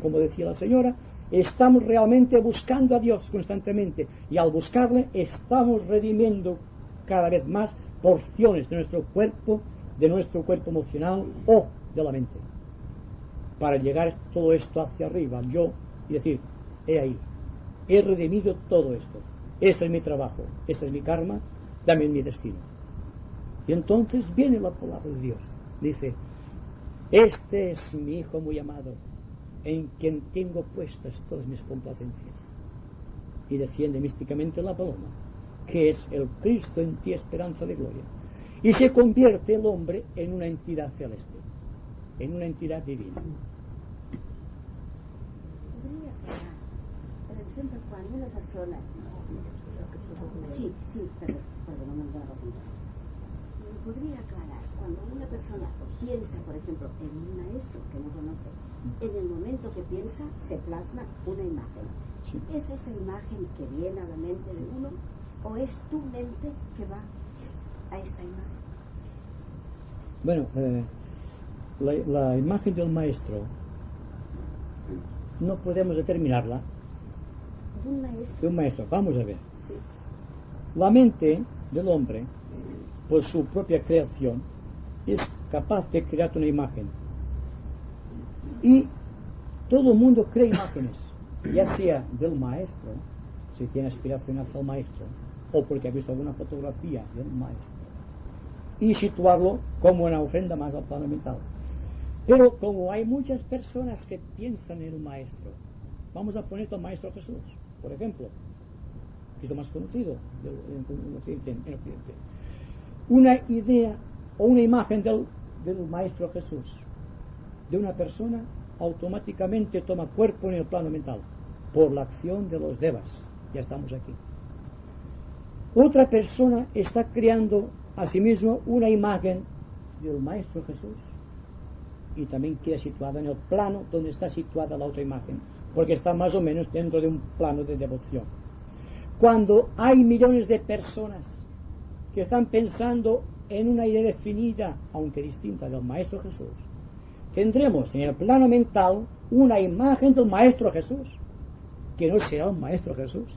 como decía la señora, estamos realmente buscando a Dios constantemente, y al buscarle estamos redimiendo cada vez más porciones de nuestro cuerpo emocional o de la mente, para llegar todo esto hacia arriba, al yo, y decir: he ahí, he redimido todo esto, este es mi trabajo, este es mi karma, también mi destino. Y entonces viene la palabra de Dios, dice: este es mi Hijo muy amado, en quien tengo puestas todas mis complacencias. Y desciende místicamente la paloma, que es el Cristo en ti, esperanza de gloria, y se convierte el hombre en una entidad celeste, en una entidad divina. Podría aclarar, por ejemplo, cuando una persona, perdón, no me voy a apuntar. Podría aclarar, cuando una persona piensa, por ejemplo, en un maestro que no conoce, en el momento que piensa se plasma una imagen. Sí. ¿Es esa imagen que viene a la mente de uno o es tu mente que va a esta imagen? Bueno, la imagen del maestro no podemos determinarla. De un maestro, vamos a ver. Sí. La mente del hombre, por su propia creación, es capaz de crear una imagen, y todo el mundo crea imágenes, ya sea del maestro, si tiene aspiración hacia el maestro, o porque ha visto alguna fotografía del maestro, y situarlo como una ofrenda más al plano mental. Pero como hay muchas personas que piensan en el maestro, vamos a poner al maestro Jesús, por ejemplo, que es lo más conocido en Occidente. Una idea o una imagen del maestro Jesús, de una persona, automáticamente toma cuerpo en el plano mental por la acción de los devas. Ya estamos aquí. Otra persona está creando a sí mismo una imagen del maestro Jesús, y también queda situada en el plano donde está situada la otra imagen, porque está más o menos dentro de un plano de devoción. Cuando hay millones de personas que están pensando en una idea definida, aunque distinta, del maestro Jesús, tendremos en el plano mental una imagen del maestro Jesús, que no será un maestro Jesús,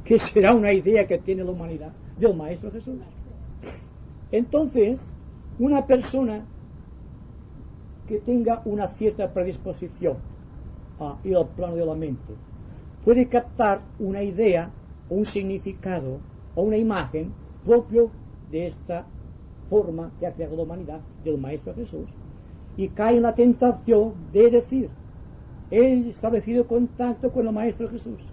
que será una idea que tiene la humanidad del maestro Jesús. Entonces, una persona que tenga una cierta predisposición a ir al plano de la mente puede captar una idea o un significado o una imagen propio de esta forma que ha creado la humanidad del maestro Jesús, y cae en la tentación de decir: he establecido contacto con el maestro Jesús,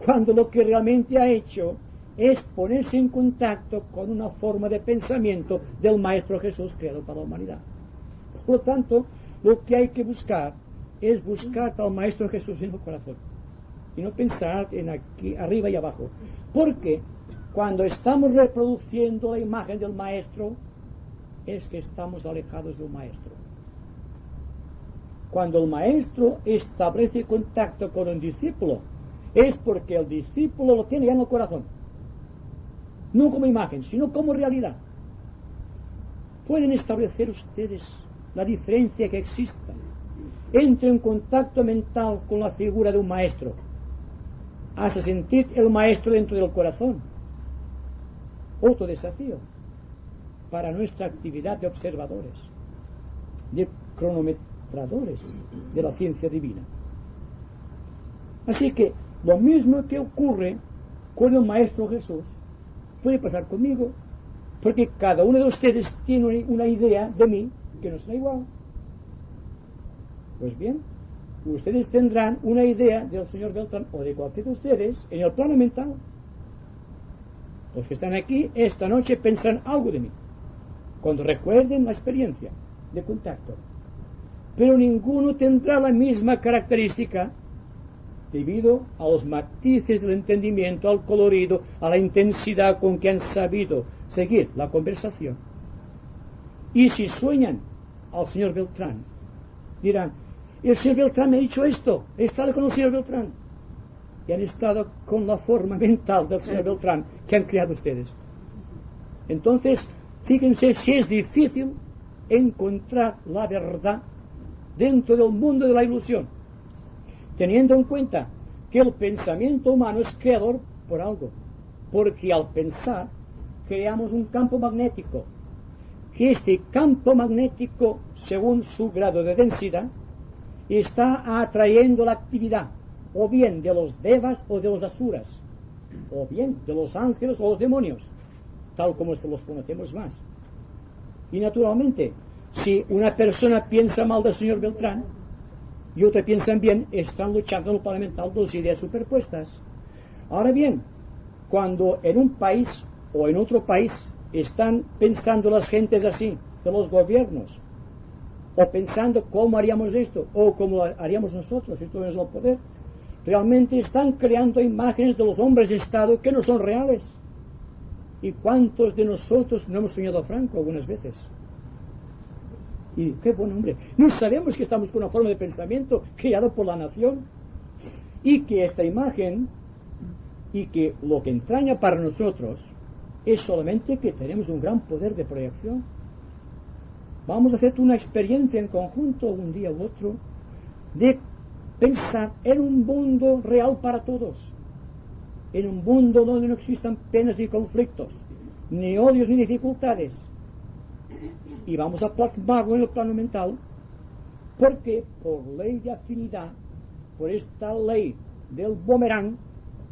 cuando lo que realmente ha hecho es ponerse en contacto con una forma de pensamiento del maestro Jesús creado para la humanidad. Por lo tanto, lo que hay que buscar es buscar al maestro Jesús en el corazón, y no pensar en aquí arriba y abajo, porque cuando estamos reproduciendo la imagen del maestro es que estamos alejados del maestro. Cuando el maestro establece contacto con un discípulo, es porque el discípulo lo tiene ya en el corazón, no como imagen, sino como realidad. Pueden establecer ustedes la diferencia que exista entre un contacto mental con la figura de un maestro, hasta sentir el maestro dentro del corazón. Otro desafío para nuestra actividad de observadores, de cronometradores de la ciencia divina. Así que lo mismo que ocurre con el maestro Jesús puede pasar conmigo, porque cada uno de ustedes tiene una idea de mí que no será igual. Pues bien, ustedes tendrán una idea del señor Beltrán o de cualquiera de ustedes en el plano mental. Los que están aquí esta noche pensarán algo de mí cuando recuerden la experiencia de contacto, pero ninguno tendrá la misma característica debido a los matices del entendimiento, al colorido, a la intensidad con que han sabido seguir la conversación. Y si sueñan al señor Beltrán, dirán: el señor Beltrán me ha dicho esto, he estado con el señor Beltrán. Y han estado con la forma mental del señor Beltrán que han creado ustedes. Entonces, fíjense si es difícil encontrar la verdad dentro del mundo de la ilusión, teniendo en cuenta que el pensamiento humano es creador por algo, porque al pensar creamos un campo magnético, que este campo magnético, según su grado de densidad, está atrayendo la actividad o bien de los devas o de los asuras, o bien de los ángeles o los demonios, tal como se los conocemos más. Y naturalmente, si una persona piensa mal del señor Beltrán y otra piensa bien, están luchando en el plano mental dos ideas superpuestas. Ahora bien, cuando en un país o en otro país están pensando las gentes así, de los gobiernos, o pensando cómo haríamos esto, o cómo haríamos nosotros, esto no es el poder, realmente están creando imágenes de los hombres de Estado que no son reales. ¿Y cuántos de nosotros no hemos soñado a Franco algunas veces? Y qué buen hombre. No sabemos que estamos con una forma de pensamiento creada por la nación, y que esta imagen, y que lo que entraña para nosotros es solamente que tenemos un gran poder de proyección. Vamos a hacer una experiencia en conjunto un día u otro de pensar en un mundo real para todos, en un mundo donde no existan penas ni conflictos, ni odios ni dificultades, y vamos a plasmarlo en el plano mental, porque por ley de afinidad, por esta ley del boomerang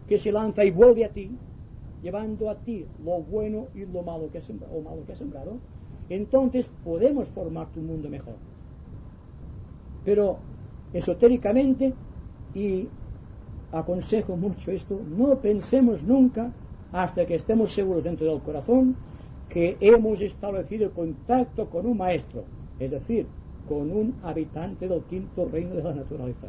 que se lanza y vuelve a ti, llevando a ti lo bueno y lo malo que has sembrado, entonces podemos formar tu mundo mejor. Pero esotéricamente, y aconsejo mucho esto, no pensemos nunca, hasta que estemos seguros dentro del corazón, que hemos establecido contacto con un maestro, es decir, con un habitante del quinto reino de la naturaleza.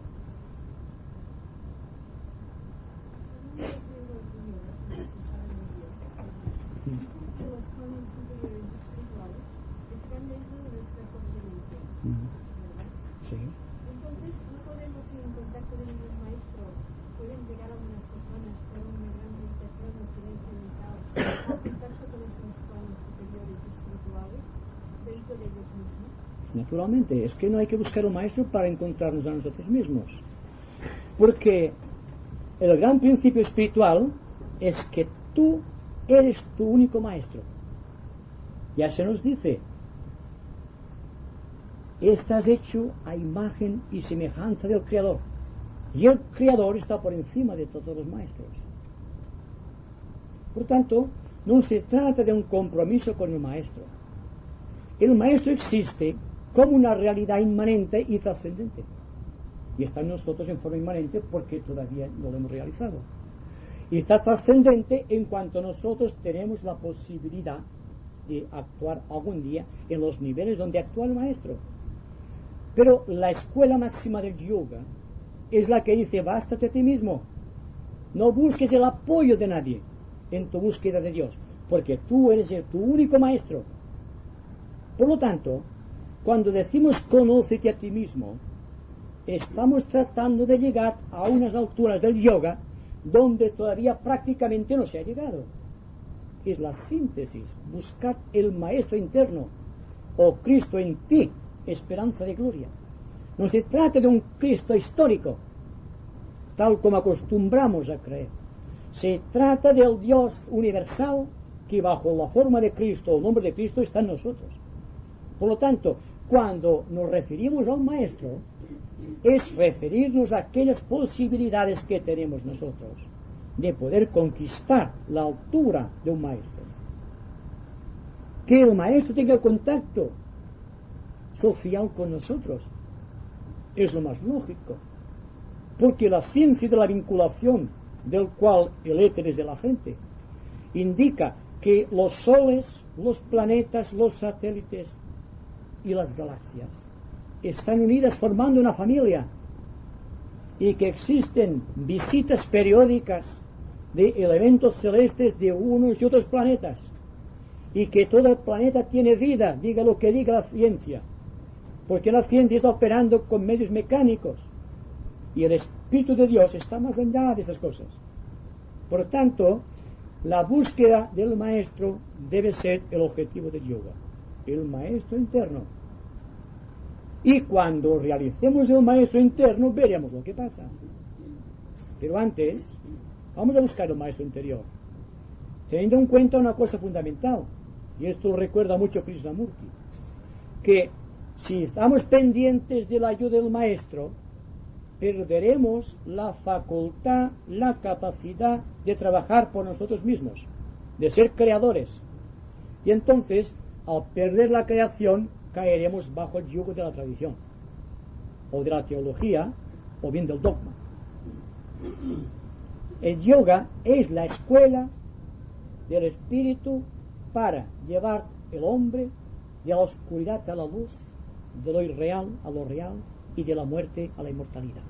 Sí. Entonces, no podemos ir en contacto con un maestro, pueden llegar a unas personas por una gran meditación o silencio mental, a contacto con esos planos superiores espirituales dentro de ellos mismos. Naturalmente, es que no hay que buscar un maestro para encontrarnos a nosotros mismos, porque el gran principio espiritual es que tú eres tu único maestro. Ya se nos dice: estás hecho a imagen y semejanza del Creador, y el Creador está por encima de todos los maestros. Por tanto, no se trata de un compromiso con el maestro. El maestro existe como una realidad inmanente y trascendente, y está en nosotros en forma inmanente porque todavía no lo hemos realizado, y está trascendente en cuanto nosotros tenemos la posibilidad de actuar algún día en los niveles donde actúa el maestro. Pero la escuela máxima del yoga es la que dice: bástate a ti mismo, no busques el apoyo de nadie en tu búsqueda de Dios, porque tú eres tu único maestro. Por lo tanto, cuando decimos conócete a ti mismo, estamos tratando de llegar a unas alturas del yoga donde todavía prácticamente no se ha llegado. Es la síntesis, buscar el maestro interno, o Cristo en ti, esperanza de gloria. No se trata de un Cristo histórico, tal como acostumbramos a creer. Se trata del Dios universal que bajo la forma de Cristo, el nombre de Cristo, está en nosotros. Por lo tanto, cuando nos referimos a un maestro, es referirnos a aquellas posibilidades que tenemos nosotros de poder conquistar la altura de un maestro. Que el maestro tenga contacto social con nosotros es lo más lógico, porque la ciencia de la vinculación, del cual el éter es de la gente, indica que los soles, los planetas, los satélites y las galaxias están unidas formando una familia, y que existen visitas periódicas de elementos celestes de unos y otros planetas, y que todo el planeta tiene vida, diga lo que diga la ciencia, porque la ciencia está operando con medios mecánicos, y el Espíritu de Dios está más allá de esas cosas. Por tanto, la búsqueda del maestro debe ser el objetivo del yoga, el maestro interno. Y cuando realicemos el maestro interno, veremos lo que pasa. Pero antes, vamos a buscar el maestro interior, teniendo en cuenta una cosa fundamental, y esto lo recuerda mucho Krishnamurti, que si estamos pendientes de la ayuda del maestro, perderemos la facultad, la capacidad de trabajar por nosotros mismos, de ser creadores. Y entonces, al perder la creación, caeremos bajo el yugo de la tradición, o de la teología, o bien del dogma. El yoga es la escuela del espíritu para llevar el hombre de la oscuridad a la luz, de lo irreal a lo real, y de la muerte a la inmortalidad.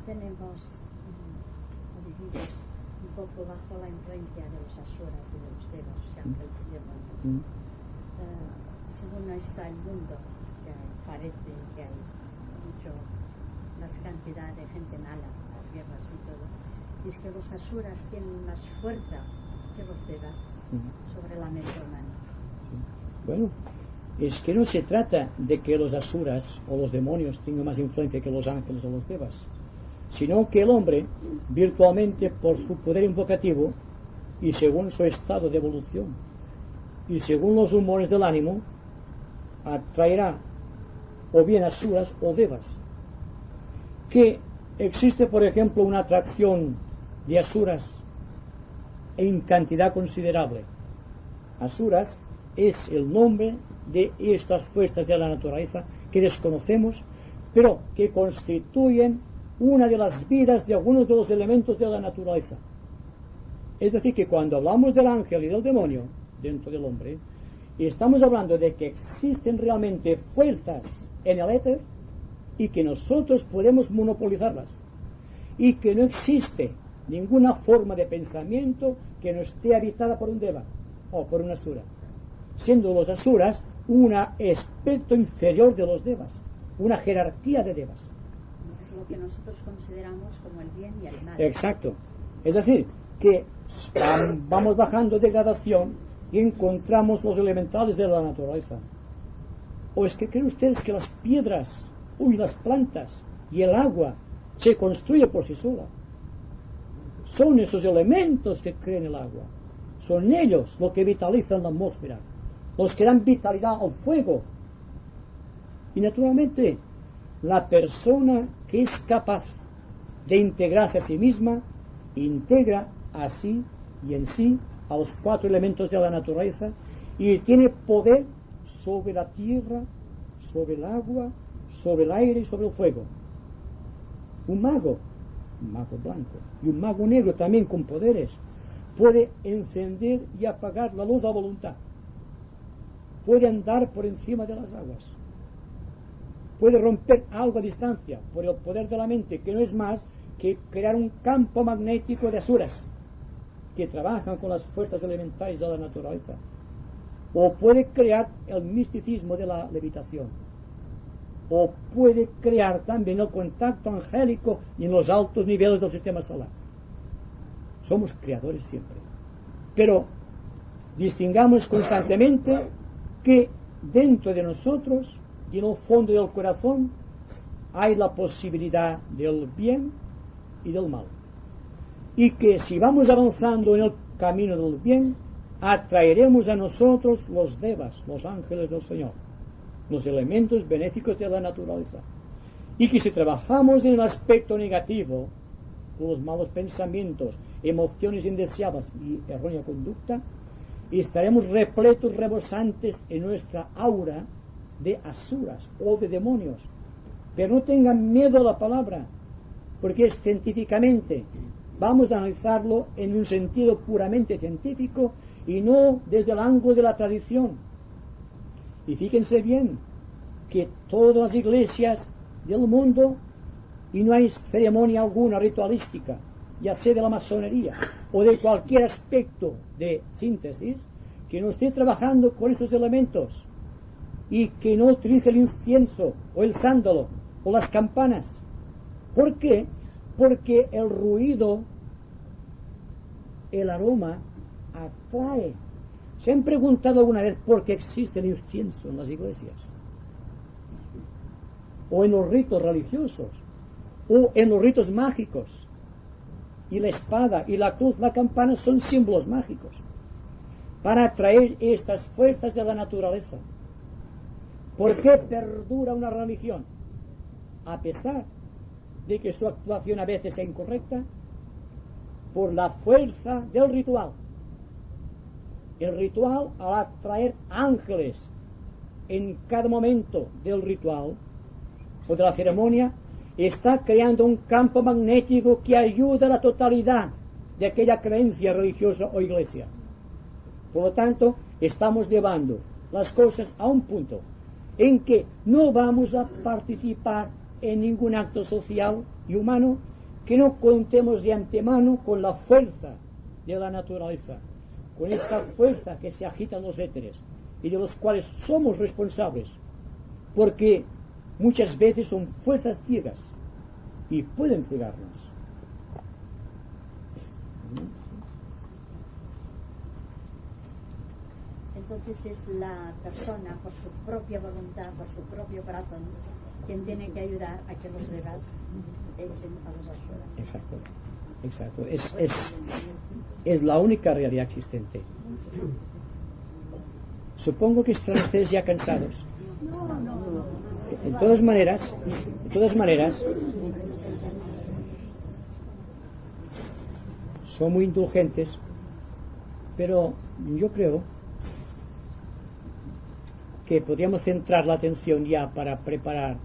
Tenemos vivido un poco bajo la influencia de los asuras y de los devas, ángeles y demonios. Según está el mundo, que parece que hay más cantidad de gente mala, las guerras y todo, y es que los asuras tienen más fuerza que los devas sobre la mente humana. Bueno, es que no se trata de que los asuras o los demonios tengan más influencia que los ángeles o los devas, sino que el hombre, virtualmente por su poder invocativo y según su estado de evolución y según los humores del ánimo, atraerá o bien asuras o devas. Que existe, por ejemplo, una atracción de asuras en cantidad considerable. Asuras es el nombre de estas fuerzas de la naturaleza que desconocemos, pero que constituyen una de las vidas de algunos de los elementos de la naturaleza. Es decir, que cuando hablamos del ángel y del demonio dentro del hombre, estamos hablando de que existen realmente fuerzas en el éter y que nosotros podemos monopolizarlas, y que no existe ninguna forma de pensamiento que no esté habitada por un deva o por una asura, siendo los asuras un aspecto inferior de los devas, una jerarquía de devas. Es lo que nosotros consideramos como el bien y el mal. Exacto. Es decir, que vamos bajando de gradación y encontramos los elementales de la naturaleza. ¿O es que creen ustedes que las piedras, las plantas y el agua se construyen por sí sola? Son esos elementos que crean el agua. Son ellos los que vitalizan la atmósfera, los que dan vitalidad al fuego. Y naturalmente, la persona que es capaz de integrarse a sí misma, integra así y en sí a los 4 elementos de la naturaleza y tiene poder sobre la tierra, sobre el agua, sobre el aire y sobre el fuego. Un mago blanco y un mago negro también con poderes, puede encender y apagar la luz a voluntad, puede andar por encima de las aguas, puede romper algo a distancia por el poder de la mente, que no es más que crear un campo magnético de asuras que trabajan con las fuerzas elementales de la naturaleza, o puede crear el misticismo de la levitación, o puede crear también el contacto angélico y en los altos niveles del sistema solar. Somos creadores siempre, pero distingamos constantemente que dentro de nosotros y en el fondo del corazón hay la posibilidad del bien y del mal, y que si vamos avanzando en el camino del bien, atraeremos a nosotros los devas, los ángeles del Señor, los elementos benéficos de la naturaleza, y que si trabajamos en el aspecto negativo, con los malos pensamientos, emociones indeseadas y errónea conducta, y estaremos repletos, rebosantes en nuestra aura de asuras o de demonios. Pero no tengan miedo a la palabra, porque es científicamente. Vamos a analizarlo en un sentido puramente científico y no desde el ángulo de la tradición. Y fíjense bien que todas las iglesias del mundo, y no hay ceremonia alguna ritualística, ya sea de la masonería o de cualquier aspecto de síntesis, que no esté trabajando con esos elementos y que no utilice el incienso o el sándalo o las campanas. ¿Por qué? Porque el ruido, el aroma, atrae. ¿Se han preguntado alguna vez por qué existe el incienso en las iglesias? O en los ritos religiosos, o en los ritos mágicos. Y la espada y la cruz, la campana son símbolos mágicos para atraer estas fuerzas de la naturaleza. ¿Por qué perdura una religión? A pesar de que su actuación a veces sea incorrecta, por la fuerza del ritual. El ritual, al atraer ángeles en cada momento del ritual o de la ceremonia, está creando un campo magnético que ayuda a la totalidad de aquella creencia religiosa o iglesia. Por lo tanto, estamos llevando las cosas a un punto en que no vamos a participar en ningún acto social y humano que no contemos de antemano con la fuerza de la naturaleza, con esta fuerza que se agita en los éteres y de los cuales somos responsables, porque muchas veces son fuerzas ciegas y pueden cegarnos. Entonces es la persona, por su propia voluntad, por su propio corazón, quien tiene que ayudar a que los demás echen a los asuras. Exacto, exacto. Es la única realidad existente. Supongo que están ustedes ya cansados. De todas maneras, son muy indulgentes, pero yo creo que podríamos centrar la atención ya para preparar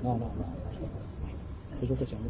no. Eso que se llama.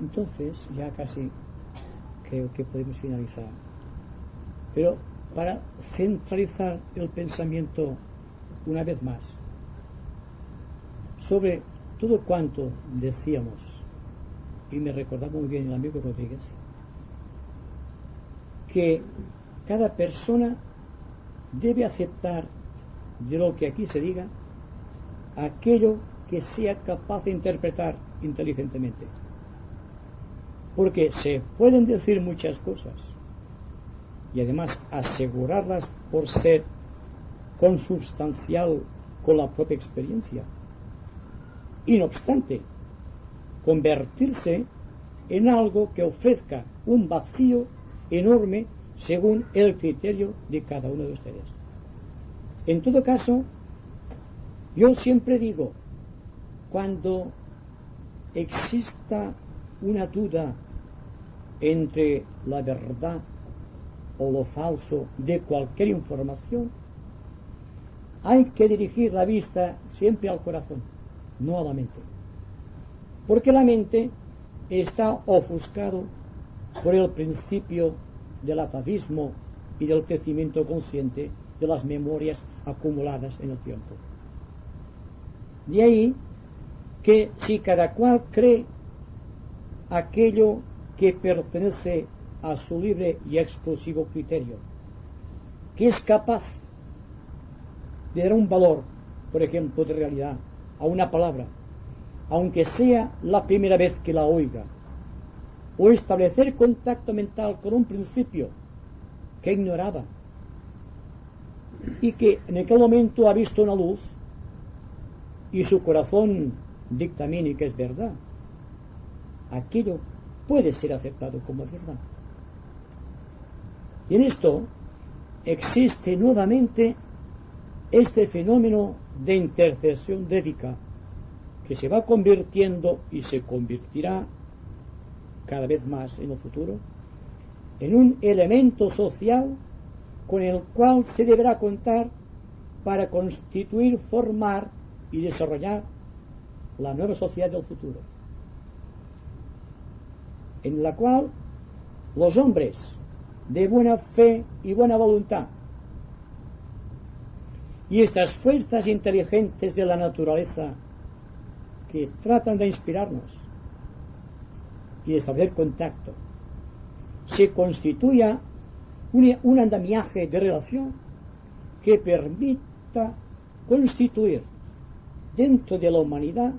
Entonces, ya casi creo que podemos finalizar. Pero para centralizar el pensamiento una vez más sobre todo cuanto decíamos, y me recordaba muy bien el amigo Rodríguez, que cada persona debe aceptar de lo que aquí se diga aquello que sea capaz de interpretar inteligentemente. Porque se pueden decir muchas cosas y además asegurarlas por ser consubstancial con la propia experiencia. Y no obstante, convertirse en algo que ofrezca un vacío enorme según el criterio de cada uno de ustedes. En todo caso, yo siempre digo, cuando exista una duda entre la verdad o lo falso de cualquier información, hay que dirigir la vista siempre al corazón, no a la mente. Porque la mente está ofuscado por el principio del atavismo y del crecimiento consciente de las memorias acumuladas en el tiempo. De ahí que si cada cual cree aquello que pertenece a su libre y exclusivo criterio, que es capaz de dar un valor, por ejemplo, de realidad a una palabra, aunque sea la primera vez que la oiga, o establecer contacto mental con un principio que ignoraba y que en aquel momento ha visto una luz y su corazón dictamine que es verdad, aquello puede ser aceptado como verdad. Y en esto existe nuevamente este fenómeno de intercesión dédica que se va convirtiendo y se convertirá cada vez más en el futuro en un elemento social con el cual se deberá contar para constituir, formar y desarrollar la nueva sociedad del futuro, en la cual los hombres de buena fe y buena voluntad y estas fuerzas inteligentes de la naturaleza que tratan de inspirarnos y de establecer contacto, se constituya un andamiaje de relación que permita constituir dentro de la humanidad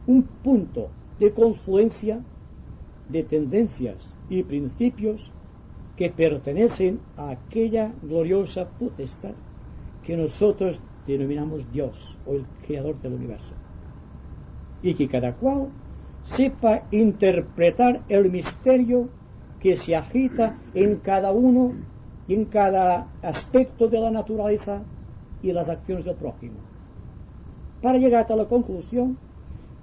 un punto de confluencia de tendencias y principios que pertenecen a aquella gloriosa potestad que nosotros denominamos Dios o el creador del universo, y que cada cual sepa interpretar el misterio que se agita en cada uno y en cada aspecto de la naturaleza y las acciones del prójimo, para llegar a la conclusión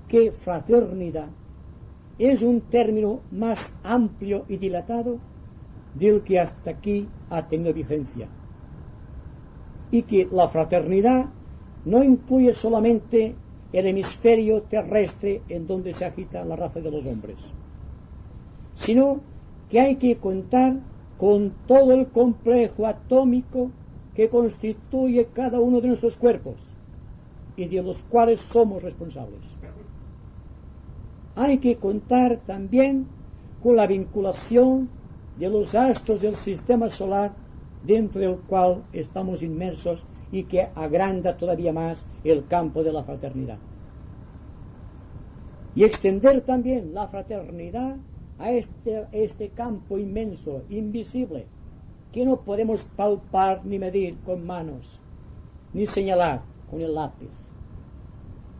que fraternidad es un término más amplio y dilatado del que hasta aquí ha tenido vigencia, y que la fraternidad no incluye solamente el hemisferio terrestre en donde se agita la raza de los hombres, sino que hay que contar con todo el complejo atómico que constituye cada uno de nuestros cuerpos y de los cuales somos responsables. Hay que contar también con la vinculación de los astros del sistema solar dentro del cual estamos inmersos y que agranda todavía más el campo de la fraternidad. Y extender también la fraternidad a este campo inmenso, invisible, que no podemos palpar ni medir con manos, ni señalar con el lápiz,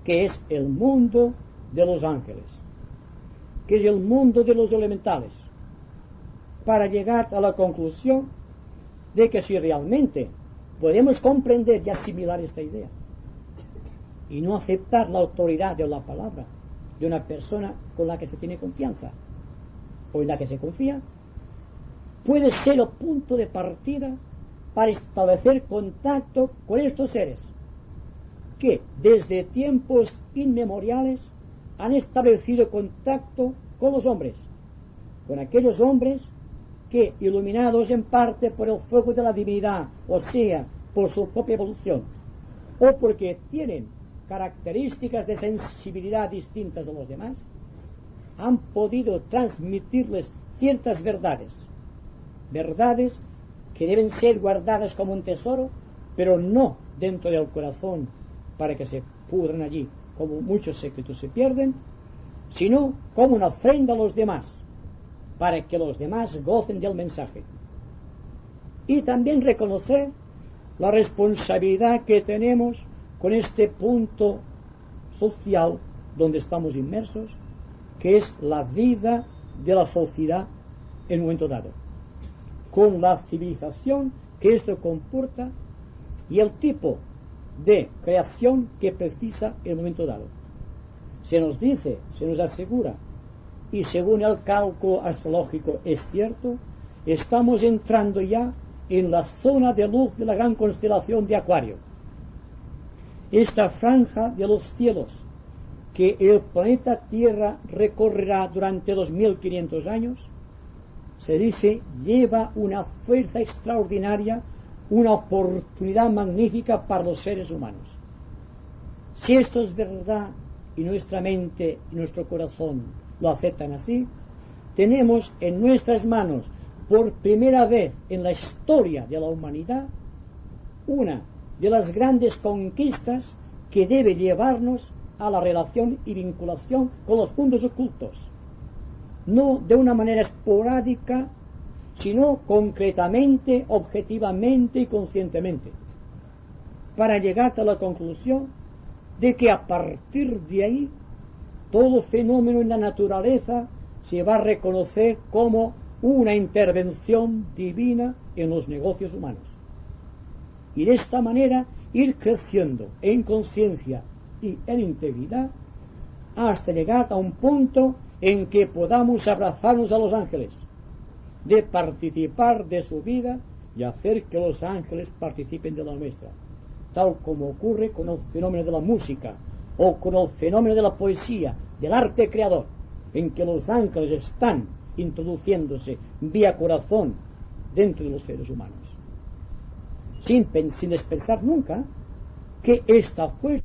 que es el mundo de los ángeles, que es el mundo de los elementales, para llegar a la conclusión de que si realmente podemos comprender y asimilar esta idea y no aceptar la autoridad de la palabra de una persona con la que se tiene confianza o en la que se confía, puede ser el punto de partida para establecer contacto con estos seres que desde tiempos inmemoriales han establecido contacto con los hombres, con aquellos hombres que, iluminados en parte por el fuego de la divinidad, o sea, por su propia evolución, o porque tienen características de sensibilidad distintas a los demás, han podido transmitirles ciertas verdades que deben ser guardadas como un tesoro, pero no dentro del corazón para que se pudran allí, como muchos secretos se pierden, sino como una ofrenda a los demás, para que los demás gocen del mensaje. Y también reconocer la responsabilidad que tenemos con este punto social donde estamos inmersos, que es la vida de la sociedad en un momento dado. con la civilización que esto comporta y el tipo de creación que precisa en el momento dado. Se nos dice, se nos asegura, y según el cálculo astrológico es cierto, estamos entrando ya en la zona de luz de la gran constelación de Acuario. Esta franja de los cielos que el planeta Tierra recorrerá durante 2500 años, se dice, lleva una fuerza extraordinaria, una oportunidad magnífica para los seres humanos. Si esto es verdad y nuestra mente y nuestro corazón lo aceptan así, tenemos en nuestras manos, por primera vez en la historia de la humanidad, una de las grandes conquistas que debe llevarnos a la relación y vinculación con los puntos ocultos, no de una manera esporádica, sino concretamente, objetivamente y conscientemente, para llegar a la conclusión de que a partir de ahí todo fenómeno en la naturaleza se va a reconocer como una intervención divina en los negocios humanos, y de esta manera ir creciendo en conciencia y en integridad hasta llegar a un punto en que podamos abrazarnos a los ángeles, de participar de su vida y hacer que los ángeles participen de la nuestra, tal como ocurre con el fenómeno de la música o con el fenómeno de la poesía, del arte creador, en que los ángeles están introduciéndose vía corazón dentro de los seres humanos, sin pensar nunca que esta fuerza